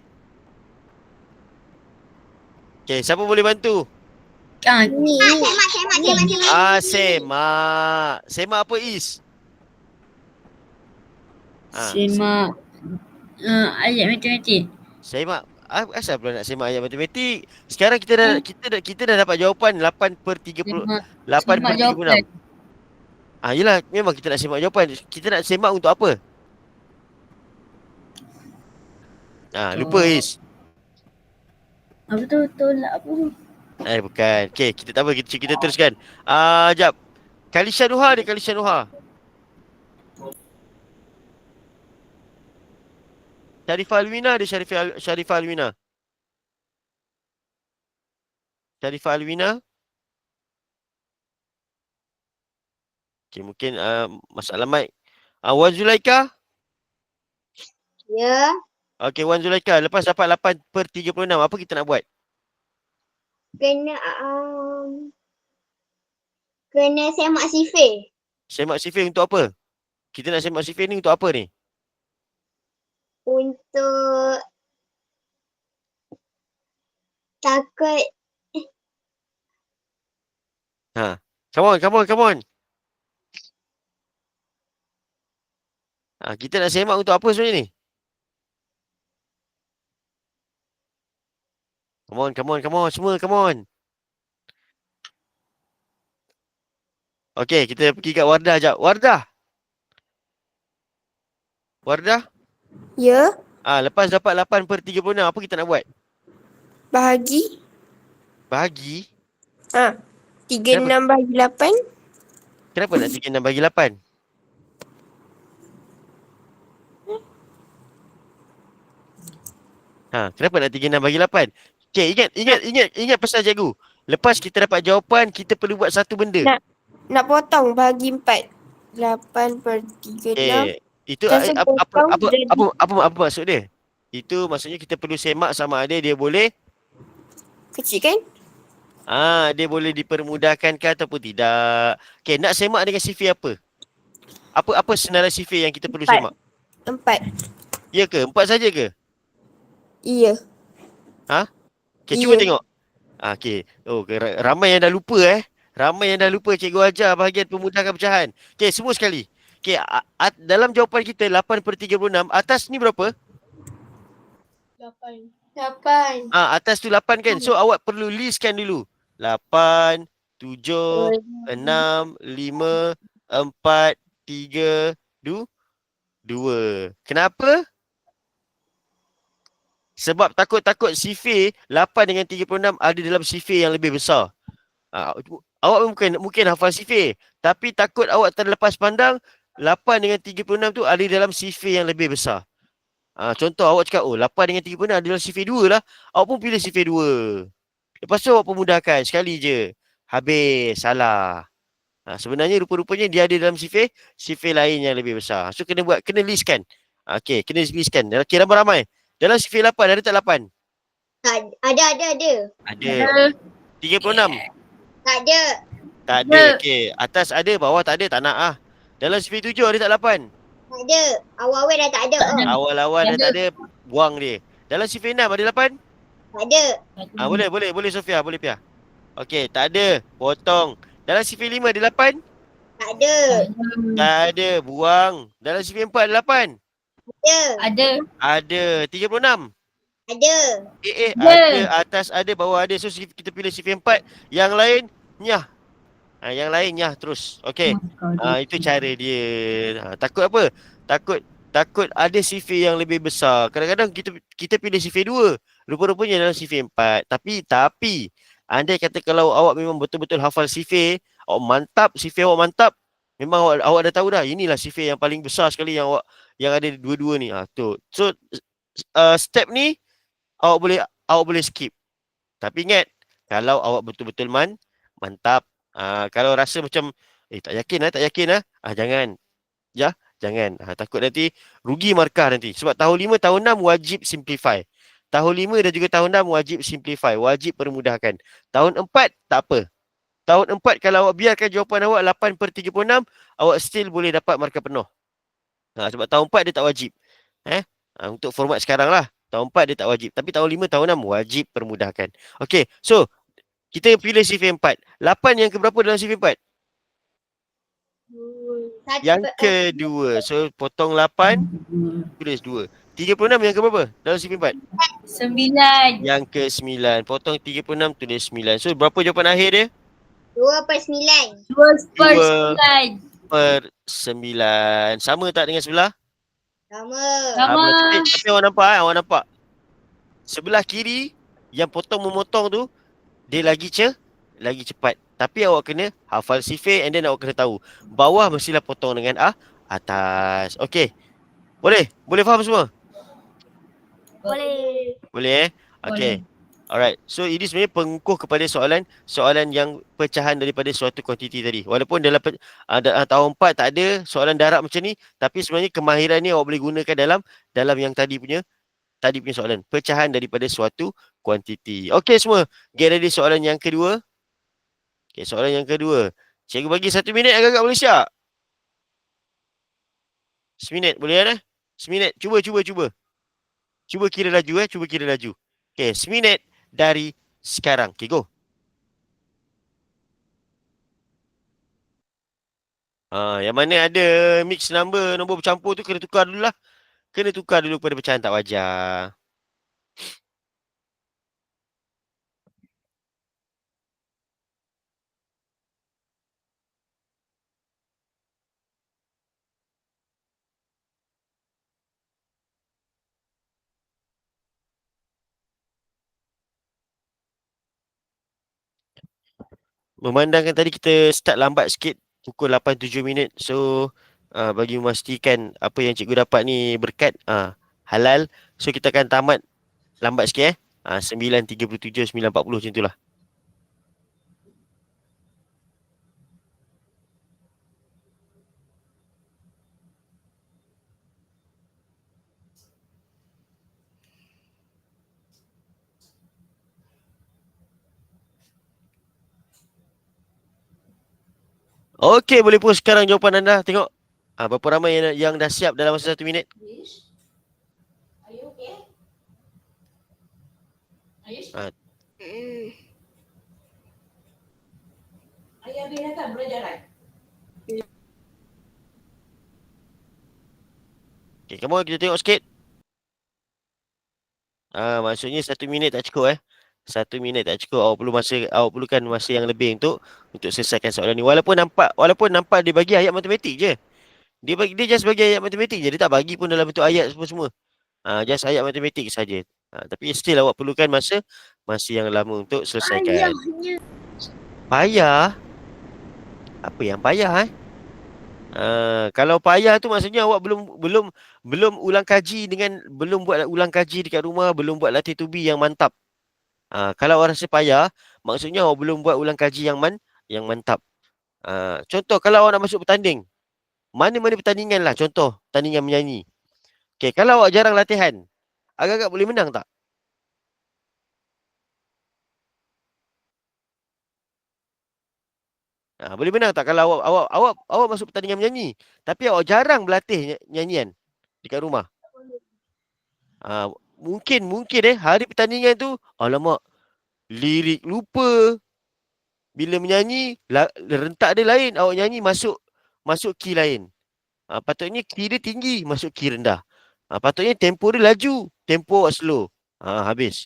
Okay, siapa boleh bantu? Ni. Semak. Semak apa is? semak ayat matematik. Semak. Asal pula nak semak ayat matematik? Sekarang kita dah dapat jawapan 8/30. Semak 8/36. jawapan. Yelah, memang kita nak semak jawapan. Kita nak semak untuk apa? Lupa is. Apa tu? Tolak apa tu? Bukan. Okay, kita tak apa. Kita teruskan. Jap. Kalisha Nuha dia, Kalisha Nuha. Sharifah Alwina dia, Sharifah Alwina. Sharifah Alwina. Okay, mungkin masalah mic. Wan Zulaika. Ya. Okay, Wan Zulaika. Lepas dapat 8/36, apa kita nak buat? Kena semak sifir. Semak sifir untuk apa? Kita nak semak sifir ni untuk apa ni? Untuk takut Come on. Kita nak semak untuk apa sebenarnya ni? Come on. Semua, come on. Okay, kita pergi kat Wardah jap. Wardah. Ya, Lepas dapat 8/36, apa kita nak buat? bahagi. Bahagi? 36 bahagi 8. Kenapa nak 36 bagi 8? Kenapa nak 36 bagi 8? Okay, ingat pasal cikgu. Lepas kita dapat jawapan, kita perlu buat satu benda. Nak potong bahagi 4. 8/36. Itu Lepas tu potong jadi- apa maksud dia? Itu maksudnya kita perlu semak sama ada dia boleh Kecil kan? dia boleh dipermudahkan ke ataupun tidak. Okay, nak semak dengan sifir apa? Apa senarai sifir yang kita perlu 4. semak? 4. Ya ke? 4 saja ke? Iya. Okay, cuba Ya. tengok. Okay. Ramai yang dah lupa cikgu ajar bahagian pemudahkan pecahan. Okay, semua sekali. Okay, dalam jawapan kita 8/36, atas ni berapa? 8. Atas tu 8 kan? So awak perlu listkan dulu. 8, 7, 6, 5, 4, 3, 2. Kenapa? Sebab takut sifir 8 dengan 36 ada dalam sifir yang lebih besar. Awak mungkin hafal sifir, tapi takut awak terlepas pandang 8 dengan 36 tu ada dalam sifir yang lebih besar. Contoh awak cakap, 8 dengan 36 ada dalam sifir 2 lah. Awak pun pilih sifir 2. Lepas tu awak pemudahkan sekali je. Habis, salah. Sebenarnya rupa-rupanya dia ada dalam sifir lain yang lebih besar. So kena listkan. Okay, kena listkan. Okay, ramai-ramai. Dalam sifir 8 ada tak 8? Ada. Ada. 36? Tak ada. Tak ada. Okay, atas ada, bawah tak ada, tak nak . Dalam sifir 7 ada tak 8? Tak ada. Awal-awal dah tak ada. Awal-awal dah tak ada, buang dia. Dalam sifir 6 ada 8? Tak ada. Boleh Sofia, boleh Pia. Okey, tak ada, potong. Dalam sifir 5 ada 8? Tak ada. Tak ada, buang. Dalam sifir 4 ada 8? Ada. 36? Ada. Ada, atas ada, bawah ada. So kita pilih sifir 4. Yang lain, nyah. Yang lain nyah terus. Okey. Itu cara dia. Takut apa? Takut ada sifir yang lebih besar. Kadang-kadang kita pilih sifir 2. Rupa-rupanya dalam sifir 4. Tapi andai kata kalau awak memang betul-betul hafal sifir, awak mantap, sifir awak mantap, Memang awak dah tahu dah. Inilah sifir yang paling besar sekali yang ada dua-dua ni. Tu. So step ni awak boleh skip. Tapi ingat, kalau awak betul-betul mantap. Kalau rasa macam tak yakin lah. Jangan. Ya, jangan. Takut nanti rugi markah nanti. Sebab tahun 5, tahun 6 wajib simplify. Tahun 5 dan juga tahun 6 wajib simplify. Wajib permudahkan. Tahun 4 tak apa. Tahun 4 kalau awak biarkan jawapan awak 8/36, awak still boleh dapat markah penuh. Sebab tahun 4 dia tak wajib. Untuk format sekarang lah. Tahun 4 dia tak wajib. Tapi tahun 5, tahun 6 wajib permudahkan. Okay, so kita pilih sifir 4. 8 yang keberapa dalam sifir 4? Yang kedua. So potong 8, tulis 2. 36 yang keberapa dalam sifir 4? 9. Yang ke-9. Potong 36, tulis 9. So berapa jawapan akhir dia? 2/9. 2/9. Sama tak dengan sebelah? Sama. Sama. Tapi awak nampak. Sebelah kiri yang potong memotong tu dia lagi cepat. Tapi awak kena hafal sifir and then awak kena tahu bawah mestilah potong dengan atas. Okey. Boleh faham semua? Boleh. Okey. Alright. So ini sebenarnya pengukuh kepada soalan yang pecahan daripada suatu kuantiti tadi. Walaupun dalam tahun 4 tak ada soalan darab macam ni, tapi sebenarnya kemahiran ni awak boleh gunakan dalam yang tadi punya soalan, pecahan daripada suatu kuantiti. Okey semua. Get ready soalan yang kedua. Okey, soalan yang kedua. Cikgu bagi 1 minit agak-agak boleh siap? 1 minit boleh kan? 1 minit. Cuba. Cuba kira laju Cuba kira laju. Okey, 1 minit dari sekarang. Okey, go. Yang mana ada mix nombor bercampur tu kena tukar dulu lah. Kena tukar dulu pada pecahan tak wajar. Memandangkan tadi kita start lambat sikit, pukul 8-7 minit. So bagi memastikan apa yang cikgu dapat ni berkat halal, so kita akan tamat lambat sikit 9:37, 9:40 macam itulah. Okey, boleh post sekarang jawapan anda. Tengok berapa ramai yang dah siap dalam masa 1 minit. Okay, kamu kita tengok sikit. Maksudnya 1 minit tak cukup 1 minit tak cukup. Awak perlukan masa yang lebih untuk selesaikan soalan ni. Walaupun nampak dia bagi ayat matematik je. Dia just bagi ayat matematik je. Dia tak bagi pun dalam bentuk ayat semua. Just ayat matematik saja. Tapi still awak perlukan masa yang lama untuk selesaikan. Payah? Apa yang payah kalau payah tu maksudnya awak belum ulang kaji belum buat ulang kaji dekat rumah, belum buat latih tubi yang mantap. Kalau awak rasa payah, maksudnya awak belum buat ulang kaji yang mantap. Contoh kalau awak nak masuk bertanding, mana-mana pertandingan lah, contoh pertandingan menyanyi. Okay, kalau awak jarang latihan, agak-agak boleh menang tak? Boleh menang tak kalau awak masuk pertandingan menyanyi, tapi awak jarang berlatih nyanyian dekat rumah? Mungkin hari pertandingan tu, alamak, lirik lupa. Bila menyanyi, rentak dia lain, awak nyanyi masuk key lain. Patutnya key dia tinggi, masuk key rendah. Patutnya tempo dia laju, tempo awak slow. Habis.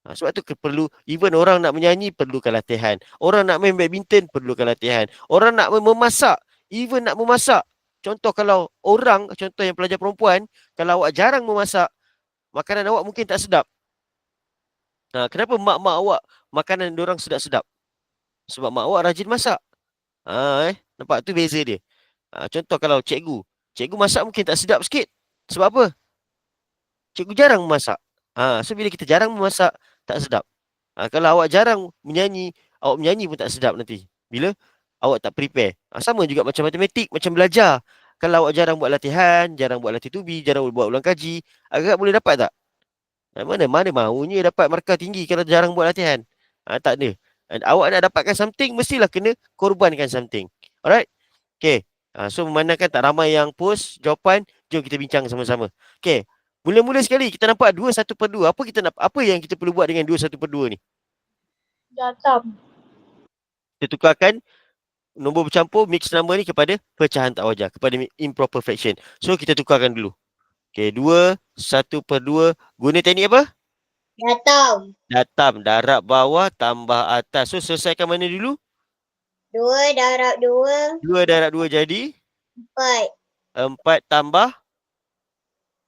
Sebab tu perlu, even orang nak menyanyi perlukan latihan. Orang nak main badminton perlukan latihan. Orang nak memasak, even nak memasak. Contoh kalau contoh yang pelajar perempuan, kalau awak jarang memasak, makanan awak mungkin tak sedap. Kenapa mak-mak awak makanan diorang sedap-sedap? Sebab mak awak rajin masak. Nampak tu beza dia. Contoh kalau cikgu masak mungkin tak sedap sikit. Sebab apa? Cikgu jarang memasak. So bila kita jarang memasak, tak sedap. Kalau awak jarang menyanyi, awak menyanyi pun tak sedap nanti. Bila awak tak prepare. Sama juga macam matematik, macam belajar. Kalau awak jarang buat latihan, jarang buat latih tubi, jarang buat ulang kaji, agak boleh dapat tak? Mana mahunya dapat markah tinggi kalau jarang buat latihan. Tak ada. Awak nak dapatkan something, mestilah kena korbankan something. Alright? Okay. So memandangkan tak ramai yang post jawapan, jom kita bincang sama-sama. Okay. Mula-mula sekali kita nampak 2 1/2. Apa yang kita perlu buat dengan 2 1/2 ni? Datam. Kita tukarkan nombor bercampur mix number ni kepada pecahan tak wajar, kepada improper fraction. So kita tukarkan dulu. Okay, 2 1/2 guna teknik apa? Datam, darab bawah tambah atas. So selesaikan mana dulu? 2 darab 2, 2 darab 2 jadi 4. 4 tambah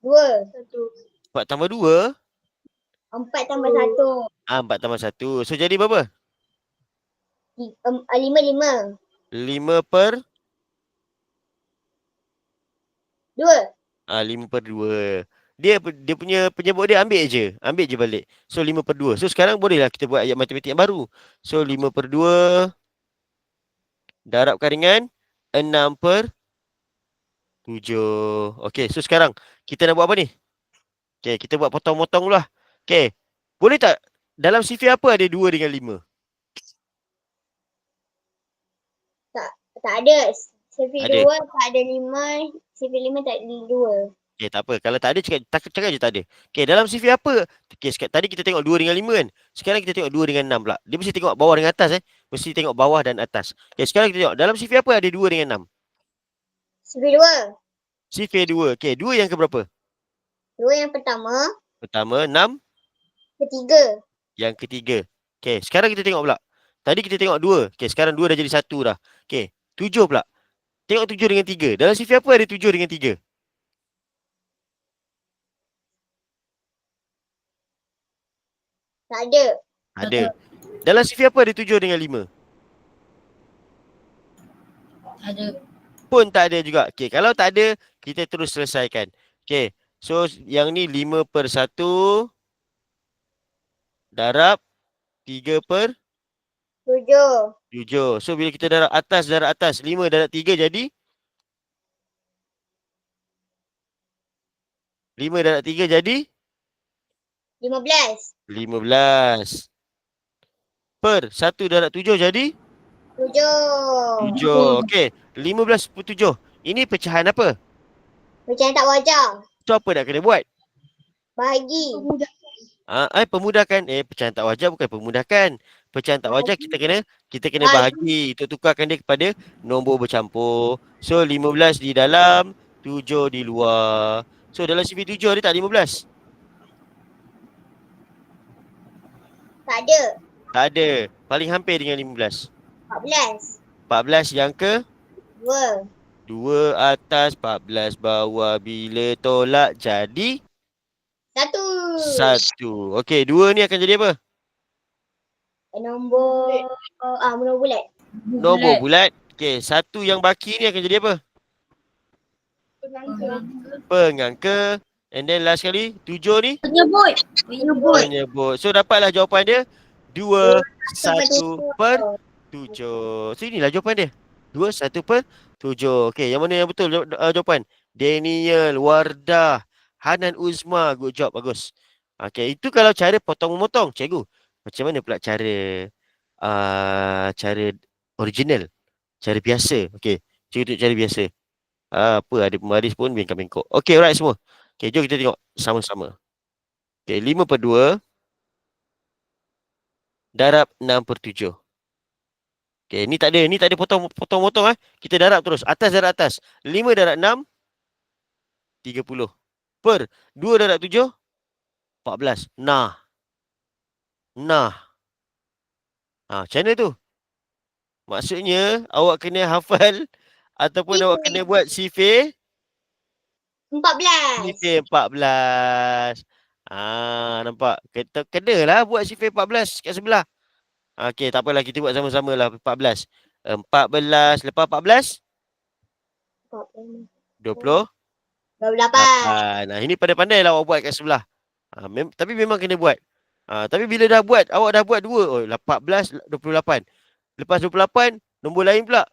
2. 4 tambah 2. 4 tambah 1. 4 tambah 1. So jadi berapa? 5. 5 per 2. 5/2. Dia punya penyebut dia ambil je balik. So 5/2. So sekarang bolehlah kita buat ayat matematik yang baru. So 5/2 darabkan dengan 6/7. Okey, so sekarang kita nak buat apa ni? Okey, kita buat potong-potong dulu lah. Okey. Boleh tak dalam sifir apa ada 2 dengan 5? Tak ada. Sifir Ada. 2 tak ada 5. Sifir 5 tak ada 2. Okey, tak apa. Kalau tak ada, cakap je tak ada. Okey, dalam sifir apa? Okey, tadi kita tengok 2 dengan 5 kan? Sekarang kita tengok 2 dengan 6 pula. Dia mesti tengok bawah dengan atas Mesti tengok bawah dan atas. Okey, sekarang kita tengok dalam sifir apa ada 2 dengan 6? Sifir 2. Sifir 2. Okey, 2 yang keberapa? 2 yang pertama. Pertama, 6. Ketiga. Yang ketiga. Okey, sekarang kita tengok pula. Tadi kita tengok 2. Okey, sekarang 2 dah jadi 1 dah. Okey, 7 pula. Tengok 7 dengan 3. Dalam sifir apa ada 7 dengan 3? Tak ada. Ada. Dalam sifir apa ada 7 dengan 5? Ada. Pun tak ada juga. Okey, kalau tak ada, kita terus selesaikan. Okey, so yang ni 5/1 darab 3/7. 7. So bila kita darab atas, 5 darab 3 jadi 5 darab 3 jadi 15. 15. Per 1 darab 7 jadi 7. 7. Okey, 15/7. Ini pecahan apa? Macam tak wajar. So apa nak kena buat? Bahagi. Pemudahkan. Pecahan tak wajar bukan pemudahkan. Pecahan tak wajar kita kena bahagi. Untuk tukarkan dia kepada nombor bercampur. So 15 di dalam, 7 di luar. So dalam sifir 7 ada tak 15? Tak ada. Tak ada. Paling hampir dengan 15. 14. 14 yang ke? 2. 2 atas, 14 bawah. Bila tolak jadi 1. 1. Okey, 2 ni akan jadi apa? Nombor bulat. Nombor bulat. Okey, 1 yang baki ni akan jadi apa? Pengangka. And then last kali, 7 ni? Penyebut. Penyebut. So dapatlah jawapan dia 2 1/7. So inilah jawapan dia. 2 1/7. Okey, yang mana yang betul jawapan? Daniel, Wardah, Hanan Uzma. Good job, bagus. Okey, itu kalau cara potong-memotong. Cikgu, macam mana pula cara original? Cara biasa. Okey, cikgu tunjuk cara biasa. Apa ada pembaris pun bengkak-bengkok. Okey, alright semua. Okey, jom kita tengok sama-sama. Okey, 5/2 darab 6/7. Okey, ni tak ada potong-potong. Kita darab terus. Atas darab atas. 5 darab 6 30. Per 2 darab 7 14. Nah. Macam mana tu? Maksudnya awak kena hafal ataupun awak kena buat sifir 14. Sifir 14. Nampak? Kenalah buat sifir 14 kat sebelah. Okey, tak apalah, kita buat sama-sama lah 14. 14 lepas 14 20. 28. Nah, ini pandai-pandai lah awak buat kat sebelah. Tapi memang kena buat. Tapi bila dah buat, awak dah buat 2. Oh, 14, 28. Lepas 28, nombor lain pula.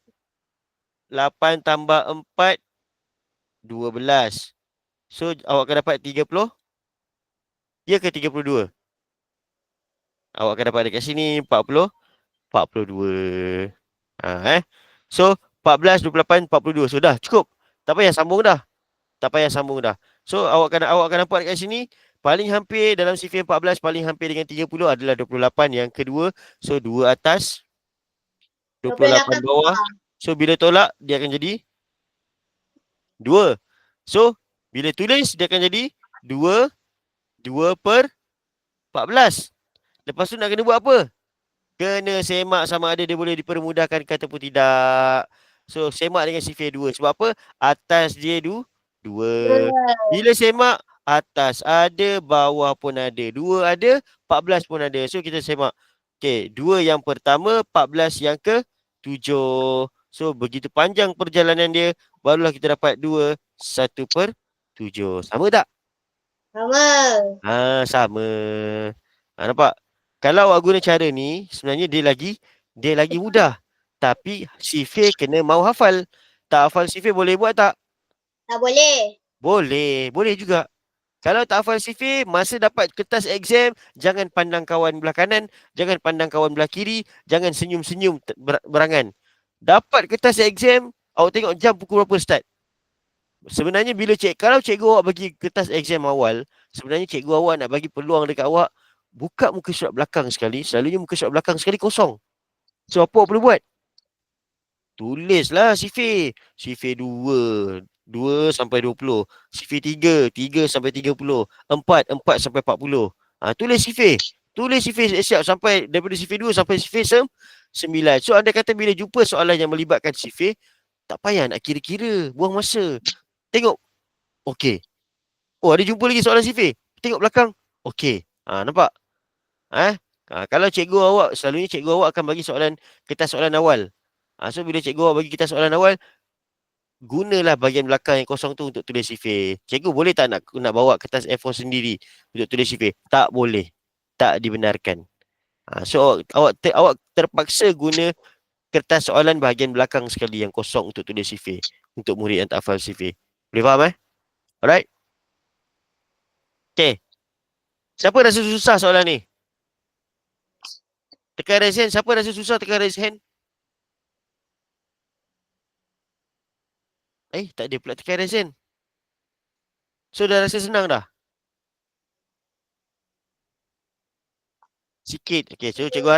8 tambah 4, 12. So, awak akan dapat 30. Ya ke 32? Awak akan dapat dekat sini 40, 42. So, 14, 28, 42. So, dah cukup. Tak payah sambung dah. Tak payah sambung dah. So, awak akan nampak dekat sini, paling hampir dalam sifir 14, paling hampir dengan 30 adalah 28 yang kedua. So, 2 atas, 28 bawah. So, bila tolak, dia akan jadi 2. So, bila tulis, dia akan jadi 2, 2 per 14. Lepas tu nak kena buat apa? Kena semak sama ada dia boleh dipermudahkan ke ataupun tidak. So, semak dengan sifir 2. Sebab apa? Atas dia 2. Bila semak, atas ada, bawah pun ada. 2 ada, 14 pun ada. So, kita semak. Okay, 2 yang pertama, 14 yang ke-7. So, begitu panjang perjalanan dia, barulah kita dapat 2, 1/7. Sama tak? Sama. Sama. Nampak? Kalau awak guna cara ni, sebenarnya dia lagi mudah. Tapi sifir kena mau hafal. Tak hafal sifir boleh buat tak? Tak boleh. Boleh juga. Kalau tak hafal sifir, masa dapat kertas exam, jangan pandang kawan belah kanan, jangan pandang kawan belah kiri, jangan senyum-senyum berangan. Dapat kertas exam, awak tengok jam pukul berapa start. Sebenarnya kalau cikgu awak bagi kertas exam awal, sebenarnya cikgu awak nak bagi peluang dekat awak, buka muka surat belakang sekali, selalunya muka surat belakang sekali kosong. So apa awak perlu buat? Tulislah sifir. Sifir 2, 2 sampai 20. Sifir 3, 3 sampai 30. 4, 4 sampai 40. Tulis sifir. Tulis sifir siap sampai daripada sifir 2 sampai sifir 9. So anda kata bila jumpa soalan yang melibatkan sifir, tak payah nak kira-kira, buang masa. Tengok. Okey. Oh, ada jumpa lagi soalan sifir. Tengok belakang. Okey. Nampak? Kalau cikgu awak, selalunya cikgu awak akan bagi kertas soalan awal. So, bila cikgu awak bagi kertas soalan awal, gunalah bahagian belakang yang kosong tu untuk tulis sifir. Cikgu boleh tak nak bawa kertas A4 sendiri untuk tulis sifir? Tak boleh. Tak dibenarkan. So, awak terpaksa guna kertas soalan bahagian belakang sekali yang kosong untuk tulis sifir. Untuk murid yang tak hafal sifir. Boleh faham Alright? Okay. Siapa rasa susah soalan ni? Tekan raise hand. Siapa rasa susah tekan raise hand? Tak ada pula tekan raise hand. So, dah rasa senang dah? Sikit. Okay, so cikgu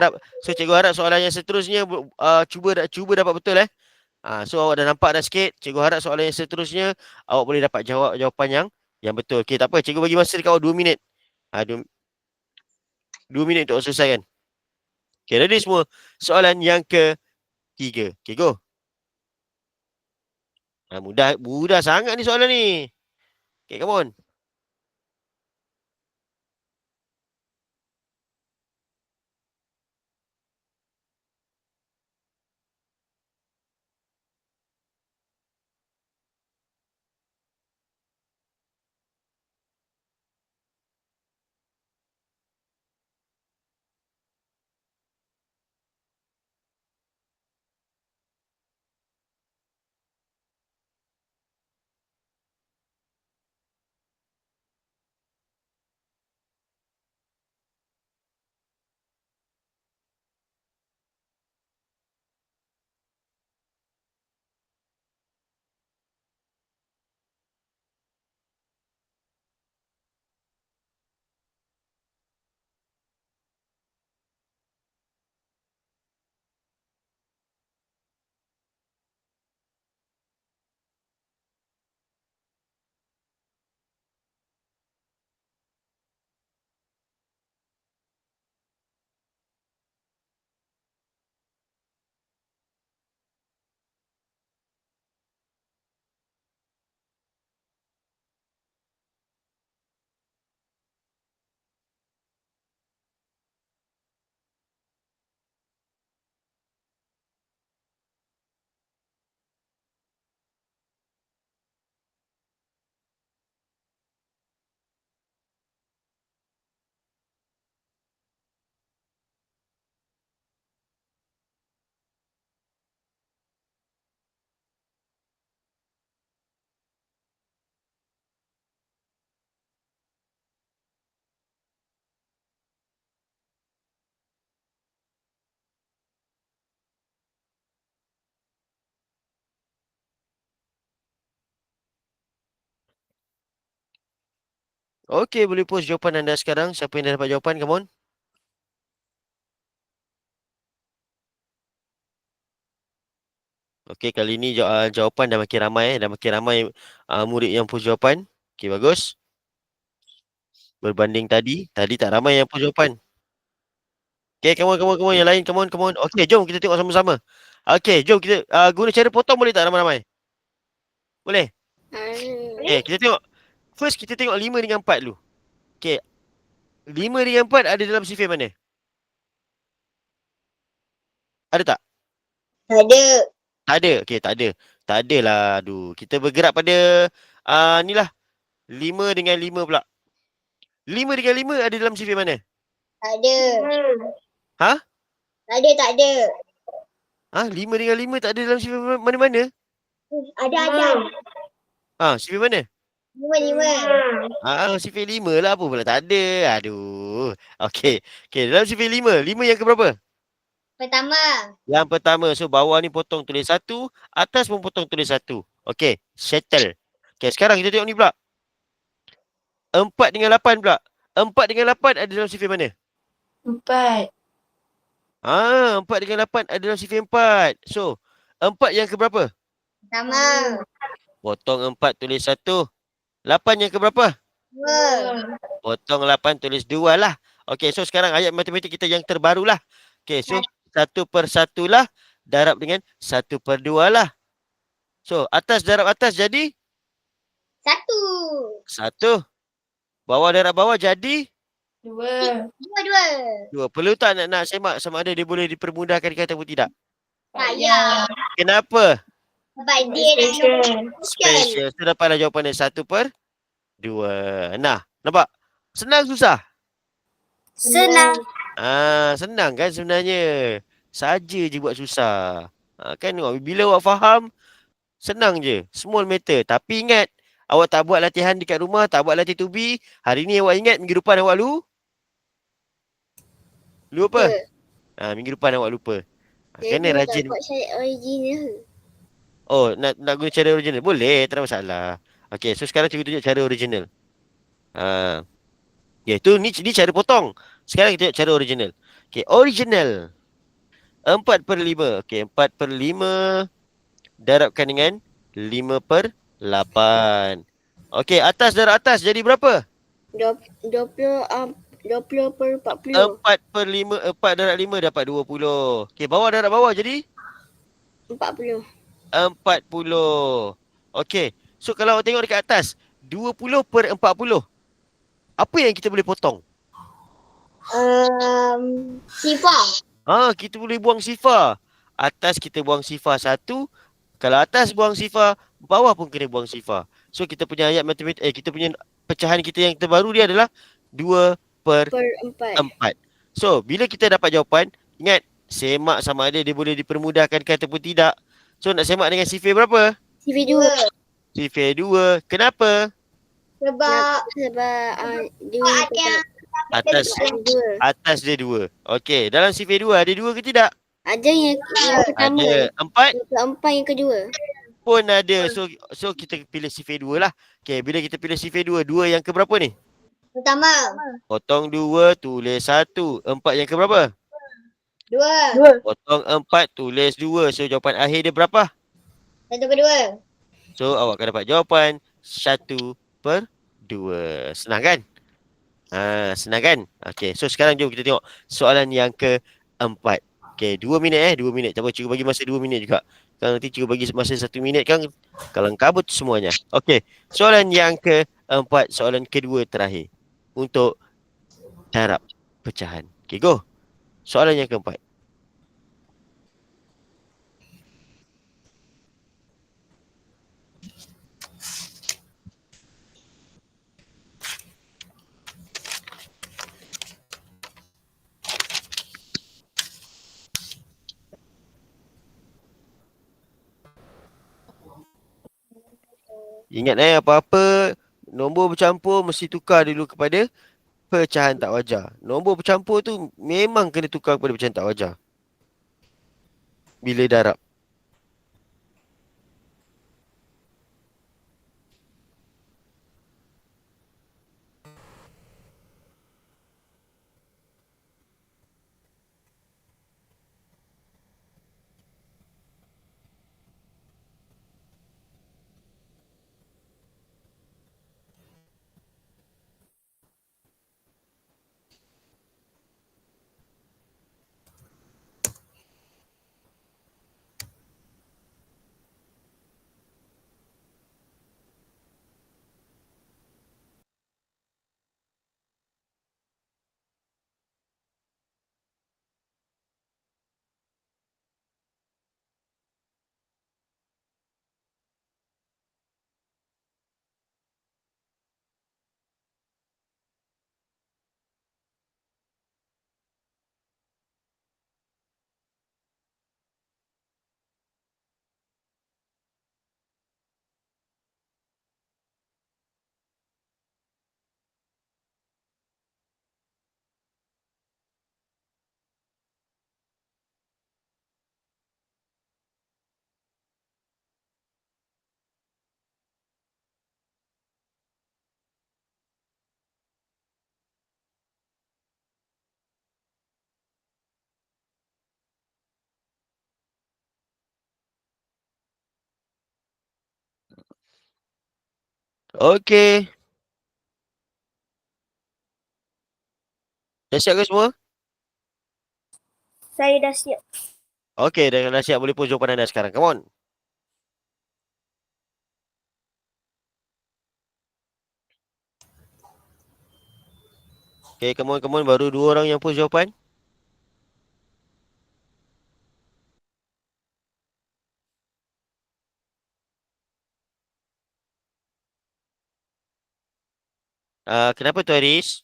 harap soalan yang seterusnya cuba dapat betul So awak dah nampak dah sikit. Cikgu harap soalan yang seterusnya awak boleh dapat jawapan yang betul. Okay, tak apa. Cikgu bagi masa dekat awak 2 minit. 2 minit untuk selesaikan. Okay, ready semua? Soalan yang ke-3. Okay, go. Mudah sangat ni soalan ni. Okay, come on. Okey, boleh post jawapan anda sekarang. Siapa yang dah dapat jawapan? Come on. Okey, kali ni jawapan dah makin ramai. Dah makin ramai murid yang post jawapan. Okey, bagus. Berbanding tadi. Tadi tak ramai yang post jawapan. Okey, come on. Yang lain, come on. Okey, jom kita tengok sama-sama. Okey, jom kita guna cara potong boleh tak ramai-ramai? Boleh? Okey, kita tengok. First, kita tengok 5 dengan 4 dulu. Okey. 5 dengan 4 ada dalam sifir mana? Ada tak? Tak ada. Tak ada. Okey, tak ada. Tak adalah. Aduh. Kita bergerak pada ni lah. 5 dengan 5 pula. 5 dengan 5 ada dalam sifir mana? Tak ada. Ha? Tak ada. 5 dengan 5 tak ada dalam sifir mana-mana? Ada. Sifir mana? 5. Sifir 5 lah. Apa pula tak ada? Aduh. Okey. Okey, dalam sifir 5. 5 yang keberapa? Pertama. Yang pertama. So, bawah ni potong tulis 1. Atas pun potong tulis 1. Okey. Settle. Okey, sekarang kita tengok ni pula. 4 dengan 8 pula. 4 dengan 8 ada dalam sifir mana? 4. 4 dengan 8 ada dalam sifir 4. So, 4 yang keberapa? Pertama. Potong 4 tulis 1. 8 yang keberapa? 2. Potong 8 tulis 2 lah. Okey, so sekarang ayat matematik kita yang terbaru lah. Okey, so 1/1 lah. Darab dengan 1/2 lah. So, atas darab atas jadi? 1. 1. Bawah darab bawah jadi? 2. 2. 2. Perlu tak nak semak sama ada dia boleh dipermudahkan kata ataupun tidak? Tak ya. Kenapa? Sebab dia dah nombor Special. So, dapatlah jawapan dia 1/2. Nah, nampak? Senang susah? Senang. Senang kan sebenarnya. Saja je buat susah. Kan bila awak faham, senang je. Small matter. Tapi ingat, awak tak buat latihan dekat rumah, tak buat latihan tubi. Hari ni awak ingat, minggu depan awak lupa apa? Minggu depan awak lupa. Kena rajin. Buat syariat original. Oh, nak guna cara original? Boleh, tak ada masalah. Okay, so sekarang cikgu tunjuk cara original. Itu ni cara potong. Sekarang kita tengok cara original. Okay, original. 4/5. Okay, 4/5 darabkan dengan 5/8. Okay, atas darab atas jadi berapa? 20/40. 4/5, 4 darab 5 dapat 20. Okay, bawah darab bawah jadi? 40. 40. Okay, so kalau awak tengok dekat atas, 20/40. Apa yang kita boleh potong? Sifar. Kita boleh buang sifar. Atas kita buang sifar 1. Kalau atas buang sifar, bawah pun kena buang sifar. So kita punya ayat matematik, kita punya pecahan kita yang terbaru dia adalah 2/4. So bila kita dapat jawapan, ingat semak sama ada dia boleh dipermudahkan ke ataupun tidak. So nak semak dengan sifir berapa? Sifir 2. Sifir 2. Kenapa? Sebab dia Atas dia 2. Okey, dalam sifir 2 ada 2 ke tidak? ada yang pertama. Ada. 4 Keempat yang kedua. pun ada. So kita pilih sifir 2 lah. Okey, bila kita pilih sifir 2, 2 yang ke berapa ni? Pertama. Potong 2, tulis 1. 4 yang ke berapa? 2. Potong 4, tulis 2. So jawapan akhir dia berapa? 1/2. So awak akan dapat jawapan 1/2. Senang kan? Senang kan? Okey, so sekarang jom kita tengok soalan yang keempat. Okey, 2 minit 2 minit. Tak apa, cikgu bagi masa 2 minit juga. Kalau nanti cikgu bagi masa 1 minit kan kalang kabut semuanya. Okey, soalan yang keempat, soalan kedua terakhir untuk darab pecahan. Okey, go. Soalan yang keempat. Ingat apa-apa nombor bercampur mesti tukar dulu kepada pecahan tak wajar. Nombor bercampur tu memang kena tukar kepada pecahan tak wajar. Bila darab. Okey. Dah siap ke semua? Saya dah siap. Okey, dah siap. Boleh post jawapan anda sekarang. Come on. Okey, come on. Baru 2 orang yang post jawapan. Kenapa tu Haris?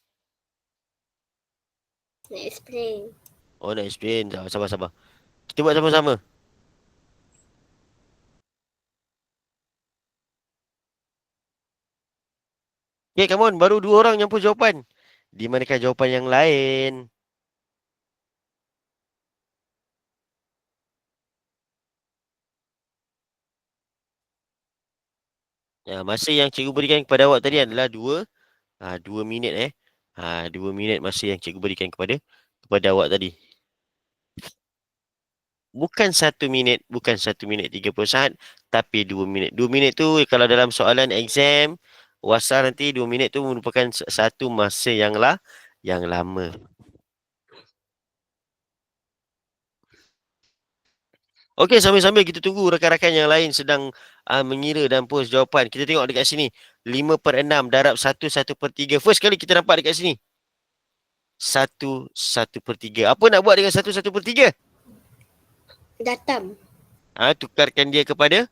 Nak explain. Oh, nak explain. Sabar. Kita buat sama-sama. Okay, come on. Baru 2 orang yang post jawapan. Di manakah jawapan yang lain? Masa yang cikgu berikan kepada awak tadi adalah 2 minit 2 minit masa yang cikgu berikan kepada awak tadi. Bukan 1 minit, bukan 1 minit 30 saat, tapi 2 minit. 2 minit tu kalau dalam soalan exam, WASA nanti 2 minit tu merupakan satu masa yang lama. Okey, sambil-sambil kita tunggu rakan-rakan yang lain sedang mengira dan post jawapan. Kita tengok dekat sini. 5/6 darab 1/3. First kali kita nampak dekat sini. 1/3. Apa nak buat dengan 1/3? Datam. Tukarkan dia kepada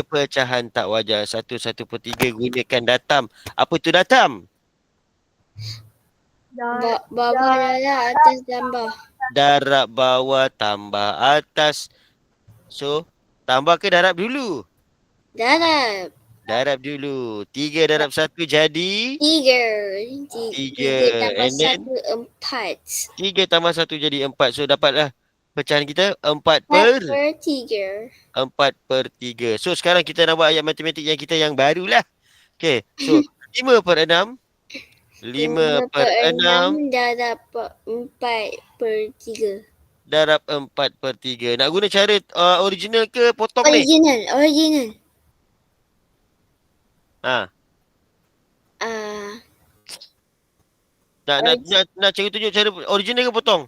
pecahan tak wajar. 1/3 gunakan datam. Apa tu datam? Bawah darab atas tambah. Darab bawah tambah atas. So, tambah ke darab dulu? Darab. Darab dulu. 3 darab 1 jadi? 3. 3. Tambah And then 1, 4. 3 tambah 1 jadi 4. So, dapatlah pecahan kita 4/3. 4/3. So, sekarang kita nak buat ayat matematik yang kita yang barulah. Okay. So, 5/6. 5/6 darab 4/3. darab 4/3. Nak guna cara original ke potong ni? Original. Ha. Ah, Nak cikgu tunjuk cara original ke potong?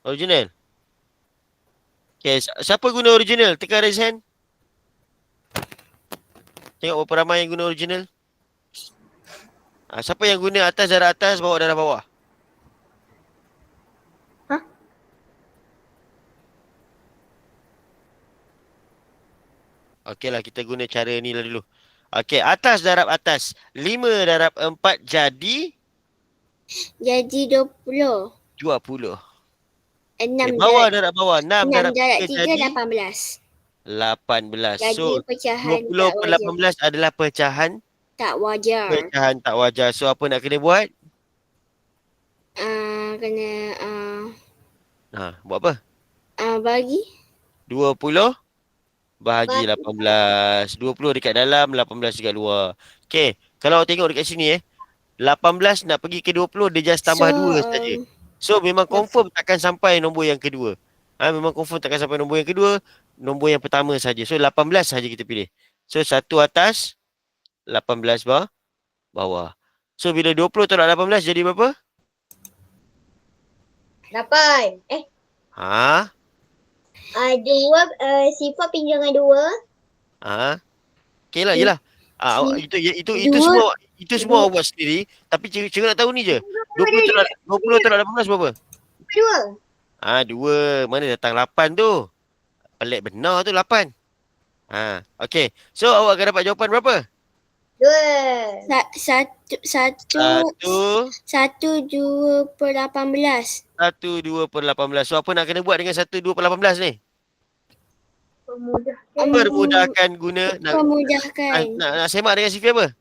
original. Okay, siapa guna original? Tekan raise hand. Tengok berapa ramai yang guna original. Siapa yang guna atas darab atas, bawah darab bawah? Okey lah, kita guna cara ni lah dulu. Okey, atas darab atas. 5 darab 4 jadi? Jadi 20. 20. 6 bawah darab bawah. 6 darab 3 3 jadi? 18. 18. Jadi So, pecahan 20/18 adalah pecahan tak wajar. tak wajar. So, apa nak kena buat? Kena Buat apa? bagi 20 bahagi 18. 20 dekat dalam, 18 dekat luar. Okey, kalau awak tengok dekat sini 18 nak pergi ke 20, dia just tambah 2 saja. So, memang confirm takkan sampai nombor yang kedua. Memang confirm takkan sampai nombor yang kedua, nombor yang pertama saja. So, 18 saja kita pilih. So, 1 atas, 18 bawah. So, bila 20 tolak 18 jadi berapa? 8. 2 sifar pinjam dengan 2. Okey lah, yelah. Itu semua awak buat sendiri. Tapi cikgu nak tahu ni je. 20 tolak 18 berapa? 2. Mana datang 8 tu? Pelik benar tu 8. Okey. So awak akan dapat jawapan berapa? 2. 1 2/18. 1 2/18. So apa nak kena buat dengan 1 2/18 ni? Permudahkan guna nak semak dengan sifir apa?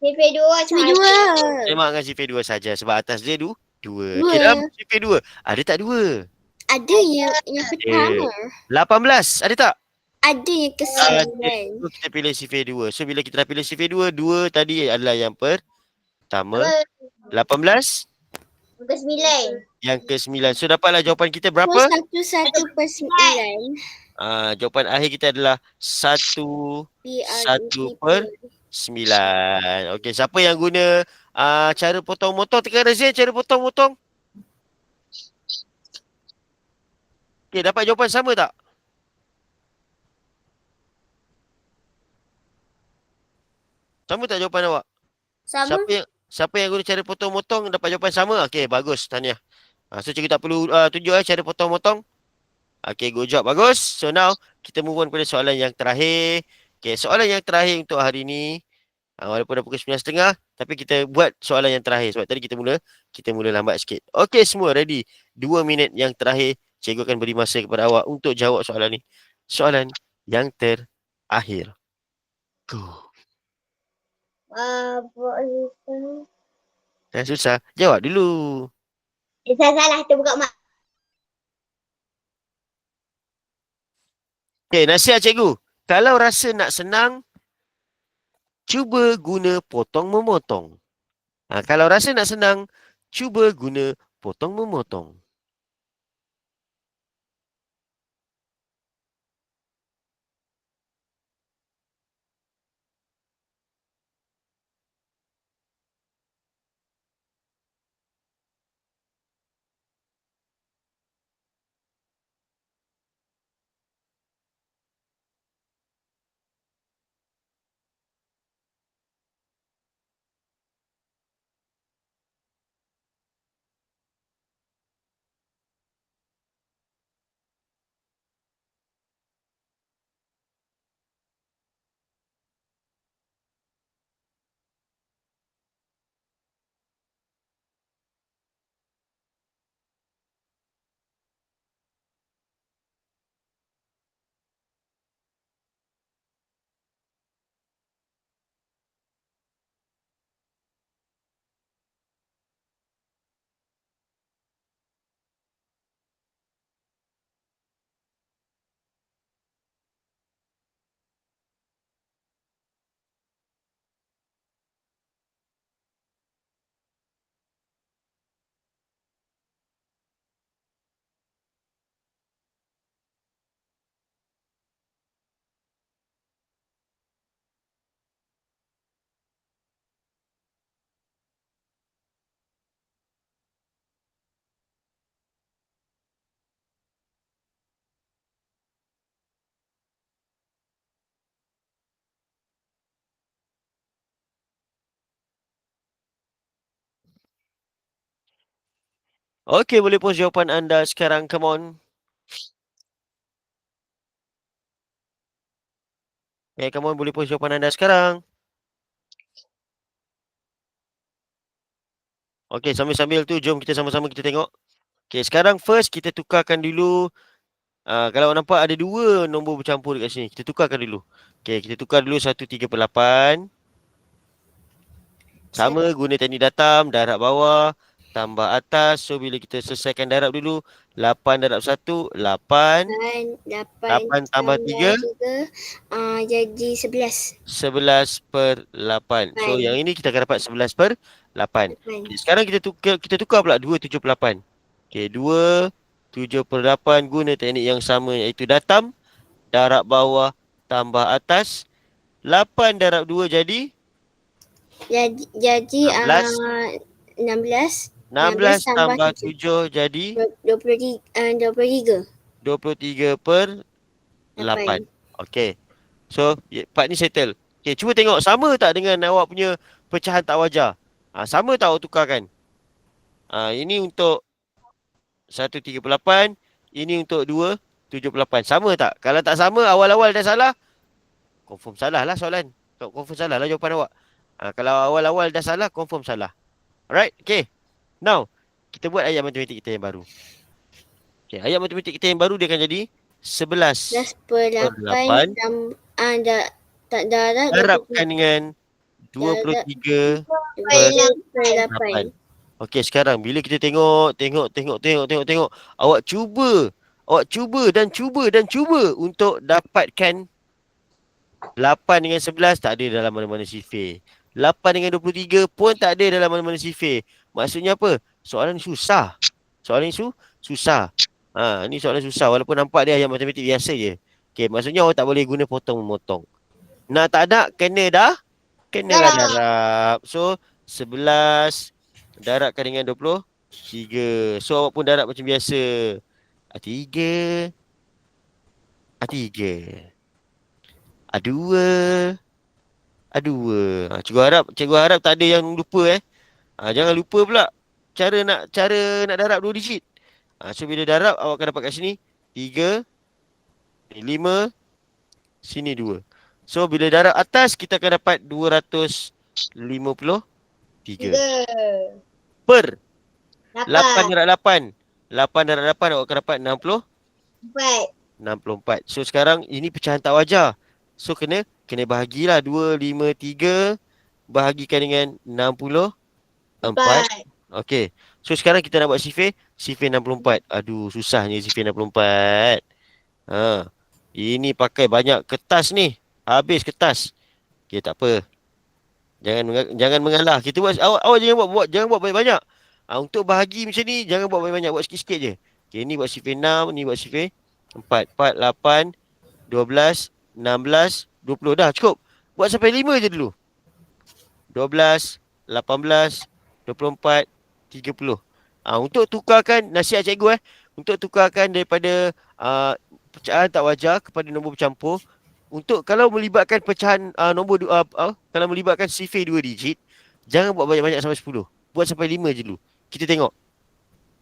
Sifir 2. Semak dengan sifir 2 saja sebab atas dia 2. Okey, dalam sifir 2 ada tak 2? Ada yang pertama. 18 ada tak? Ada yang ke-9. So kita pilih sifir 2. So bila kita dah pilih sifir 2, 2 tadi adalah yang pertama. 18 Ke-9. yang ke-9. So dapatlah jawapan kita berapa? 1/9. Jawapan akhir kita adalah 1 per 9. Okey, siapa yang guna cara potong motong? Tekan Razia cara potong motong. Okey, dapat jawapan sama tak? Sama tak jawapan awak? Sama. Siapa yang guna cara potong-motong dapat jawapan sama? Okey, bagus. Tahniah. So cikgu tak perlu tunjuk cara potong-motong. Okey, good job. Bagus. So now kita move on pada soalan yang terakhir. Okey, soalan yang terakhir untuk hari ni. Walaupun dah pukul 9.30 tapi kita buat soalan yang terakhir sebab tadi kita mula lambat sikit. Okey, semua ready. 2 minit yang terakhir cikgu akan beri masa kepada awak untuk jawab soalan ni. Soalan yang terakhir. Go. Dah susah. Jawab dulu. Salah terbuka mak. Okey, nasihat cikgu. Kalau rasa nak senang, cuba guna potong memotong. Kalau rasa nak senang, cuba guna potong memotong. Okey, boleh post jawapan anda sekarang. Come on. Come on, boleh post jawapan anda sekarang. Okey, sambil-sambil tu, jom kita sama-sama kita tengok. Okey, sekarang first kita tukarkan dulu. Kalau nampak ada 2 nombor bercampur dekat sini. Kita tukarkan dulu. Okey, kita tukar dulu 1/3/8. Sama guna teknik datam, darab bawah, tambah atas. So, bila kita selesaikan darab dulu, 8 darab 1, 8. 8 tambah 3. Jadi 11. 11/8. So, yang ini kita akan dapat 11/8. Okay, sekarang kita tukar pula 2/7/8. Okey, 2/7/8 guna teknik yang sama iaitu datam, darab bawah, tambah atas. 8 darab 2 jadi? Jadi 16. 16 tambah 7 jadi? 23. 23/8. Okey. So, part ni settle. Okey, cuba tengok sama tak dengan awak punya pecahan tak wajar? Sama tak awak tukarkan? Ini untuk 1/3/8. Ini untuk 2/7/8. Sama tak? Kalau tak sama, awal-awal dah salah, confirm salah lah soalan. Confirm salah lah jawapan awak. Kalau awal-awal dah salah, confirm salah. Alright, okay. Now, kita buat ayat matematik kita yang baru. Okay, ayat matematik kita yang baru dia akan jadi 11/8 darabkan dengan 23/8. Okey, sekarang bila kita tengok, awak cuba dan cuba untuk dapatkan 8 dengan 11 tak ada dalam mana-mana sifir. 8 dengan 23 pun tak ada dalam mana-mana sifir. Maksudnya apa? Soalan ni susah. Susah. Ni soalan susah walaupun nampak dia ayat matematik biasa je. Okey, maksudnya awak tak boleh guna potong memotong. Nak tak nak kena dah. Kenalah Darab. darab. So 11 darabkan dengan 23. So awak pun darab macam biasa. 3. 3. 2. 2. Cikgu harap tak ada yang lupa jangan lupa pula cara nak darab 2 digit. So bila darab awak akan dapat kat sini 3, 5, sini 2. So bila darab atas kita akan dapat 253 Tiga. per 8 Lapan. darab 8. 8 darab 8 awak akan dapat 4. 64. So sekarang ini pecahan tak wajar. So kena bahagilah 253 bahagikan dengan 64. 4. Okey. So sekarang kita nak buat sifir 64. Aduh, susahnya sifir 64. Ini pakai banyak kertas ni. Habis kertas. Okey, tak apa. Jangan mengalah. Kita buat awak jangan buat banyak-banyak. Untuk bahagi macam ni jangan buat banyak-banyak, buat sikit-sikit je. Okey, ni buat sifir 6, ni buat sifir 4. 4, 8, 12, 16, 20. Dah cukup. Buat sampai 5 je dulu. 12, 18, 24, 30. Untuk tukarkan nasihat cikgu untuk tukarkan daripada pecahan tak wajar kepada nombor bercampur, untuk kalau melibatkan pecahan kalau melibatkan sifir 2 digit, jangan buat banyak-banyak sampai 10. Buat sampai 5 je dulu. Kita tengok.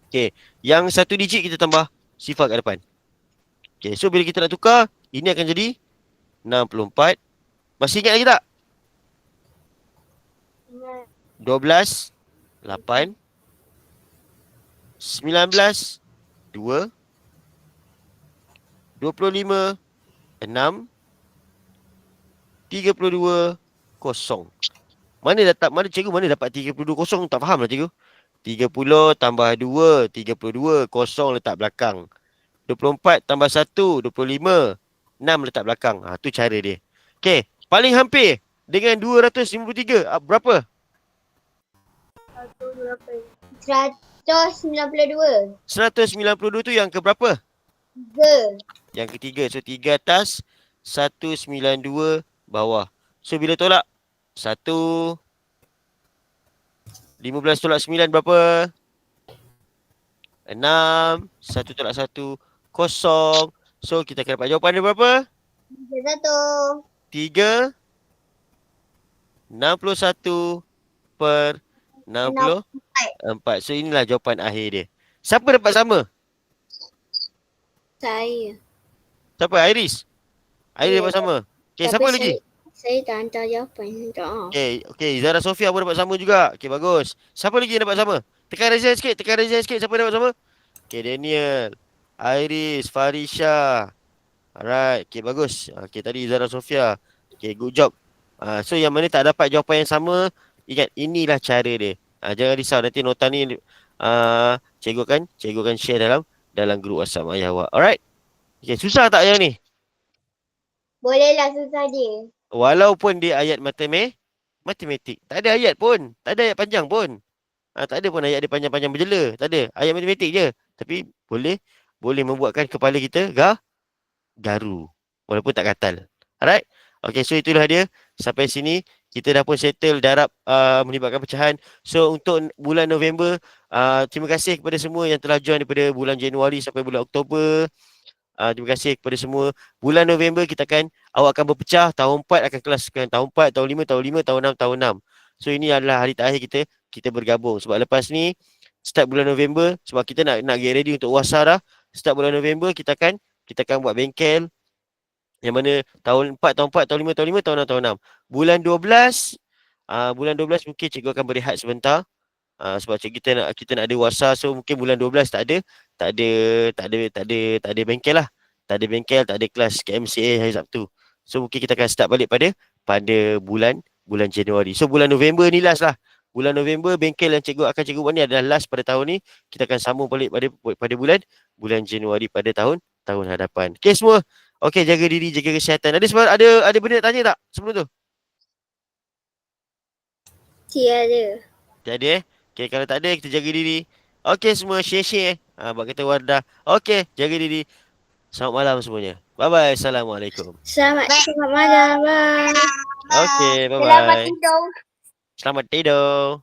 Okey, yang 1 digit kita tambah sifar kat depan. Okey, so bila kita nak tukar, ini akan jadi 64. Masih ingat lagi tak? 12, 8, 19, 2, 25, 6, 32, 0. Mana cikgu mana dapat 32 kosong? Tak faham lah cikgu. 30 tambah 2, 32, kosong letak belakang. 24 tambah 1, 25, 6 letak belakang. Tu cara dia. Okey, paling hampir dengan 253 berapa? 192. 192 tu yang ke berapa? 3. Yang ketiga. So 3 atas, 192 bawah. So bila tolak 1, 15 tolak 9 berapa? 6, 1 tolak 1, 0. So kita akan dapat jawapan dia berapa? 1. 3, 61 per 64. So inilah jawapan akhir dia. Siapa dapat sama? Saya. Siapa? Iris? Iris dapat sama. Okay, siapa Tapi lagi? Saya tak hantar jawapan. Minta maaf. Okay, Zara Sofia pun dapat sama juga. Okay, bagus. Siapa lagi yang dapat sama? Tekan Rezan sikit, Siapa yang dapat sama? Okay, Daniel, Iris, Farisha. Alright, okay, bagus. Okay, tadi Zara Sofia. Okay, good job. So yang mana tak dapat jawapan yang sama, ingat inilah cara dia. Jangan risau, nanti nota ni cikgu akan share dalam grup WhatsApp ayah awak. Alright? Okay, susah tak yang ni? Boleh lah, susah dia. Walaupun dia ayat matematik. Tak ada ayat pun. Tak ada ayat panjang pun. Tak ada pun ayat dia panjang-panjang berjela. Tak ada. Ayat matematik je. Tapi boleh membuatkan kepala kita garu. Walaupun tak gatal. Alright? Okay, so itulah dia. Sampai sini kita dah pun settle darab melibatkan pecahan. So untuk bulan November, terima kasih kepada semua yang telah join daripada bulan Januari sampai bulan Oktober. Terima kasih kepada semua. Bulan November awak akan berpecah. Tahun 4 akan kelaskan tahun 4, tahun 5, tahun 5, tahun 6, tahun 6. So ini adalah hari terakhir kita bergabung. Sebab lepas ni start bulan November, sebab kita nak get ready untuk UASA dah. Start bulan November kita akan buat bengkel. Yang mana tahun 4, tahun 4, tahun 5, tahun 5, tahun 6, tahun 6. Bulan 12 mungkin cikgu akan berehat sebentar. Sebab kita nak ada UASA, so mungkin bulan 12 tak ada bengkel lah. Tak ada bengkel, tak ada kelas KMCA hari Sabtu. So mungkin kita akan start balik pada bulan Januari. So bulan November ni last lah. Bulan November bengkel yang cikgu buat ni adalah last pada tahun ni. Kita akan sambung balik pada bulan Januari pada tahun hadapan. Okay semua. Okay, jaga diri, jaga kesihatan. Ada benda nak tanya tak sebelum tu? Tiada. Tak ada Okay, kalau tak ada kita jaga diri. Okay semua, share. Buat kata Wardah. Okey, jaga diri. Selamat malam semuanya. Bye-bye. Assalamualaikum. Selamat malam. Bye. Okey, Selamat bye-bye. tidur. Selamat tidur.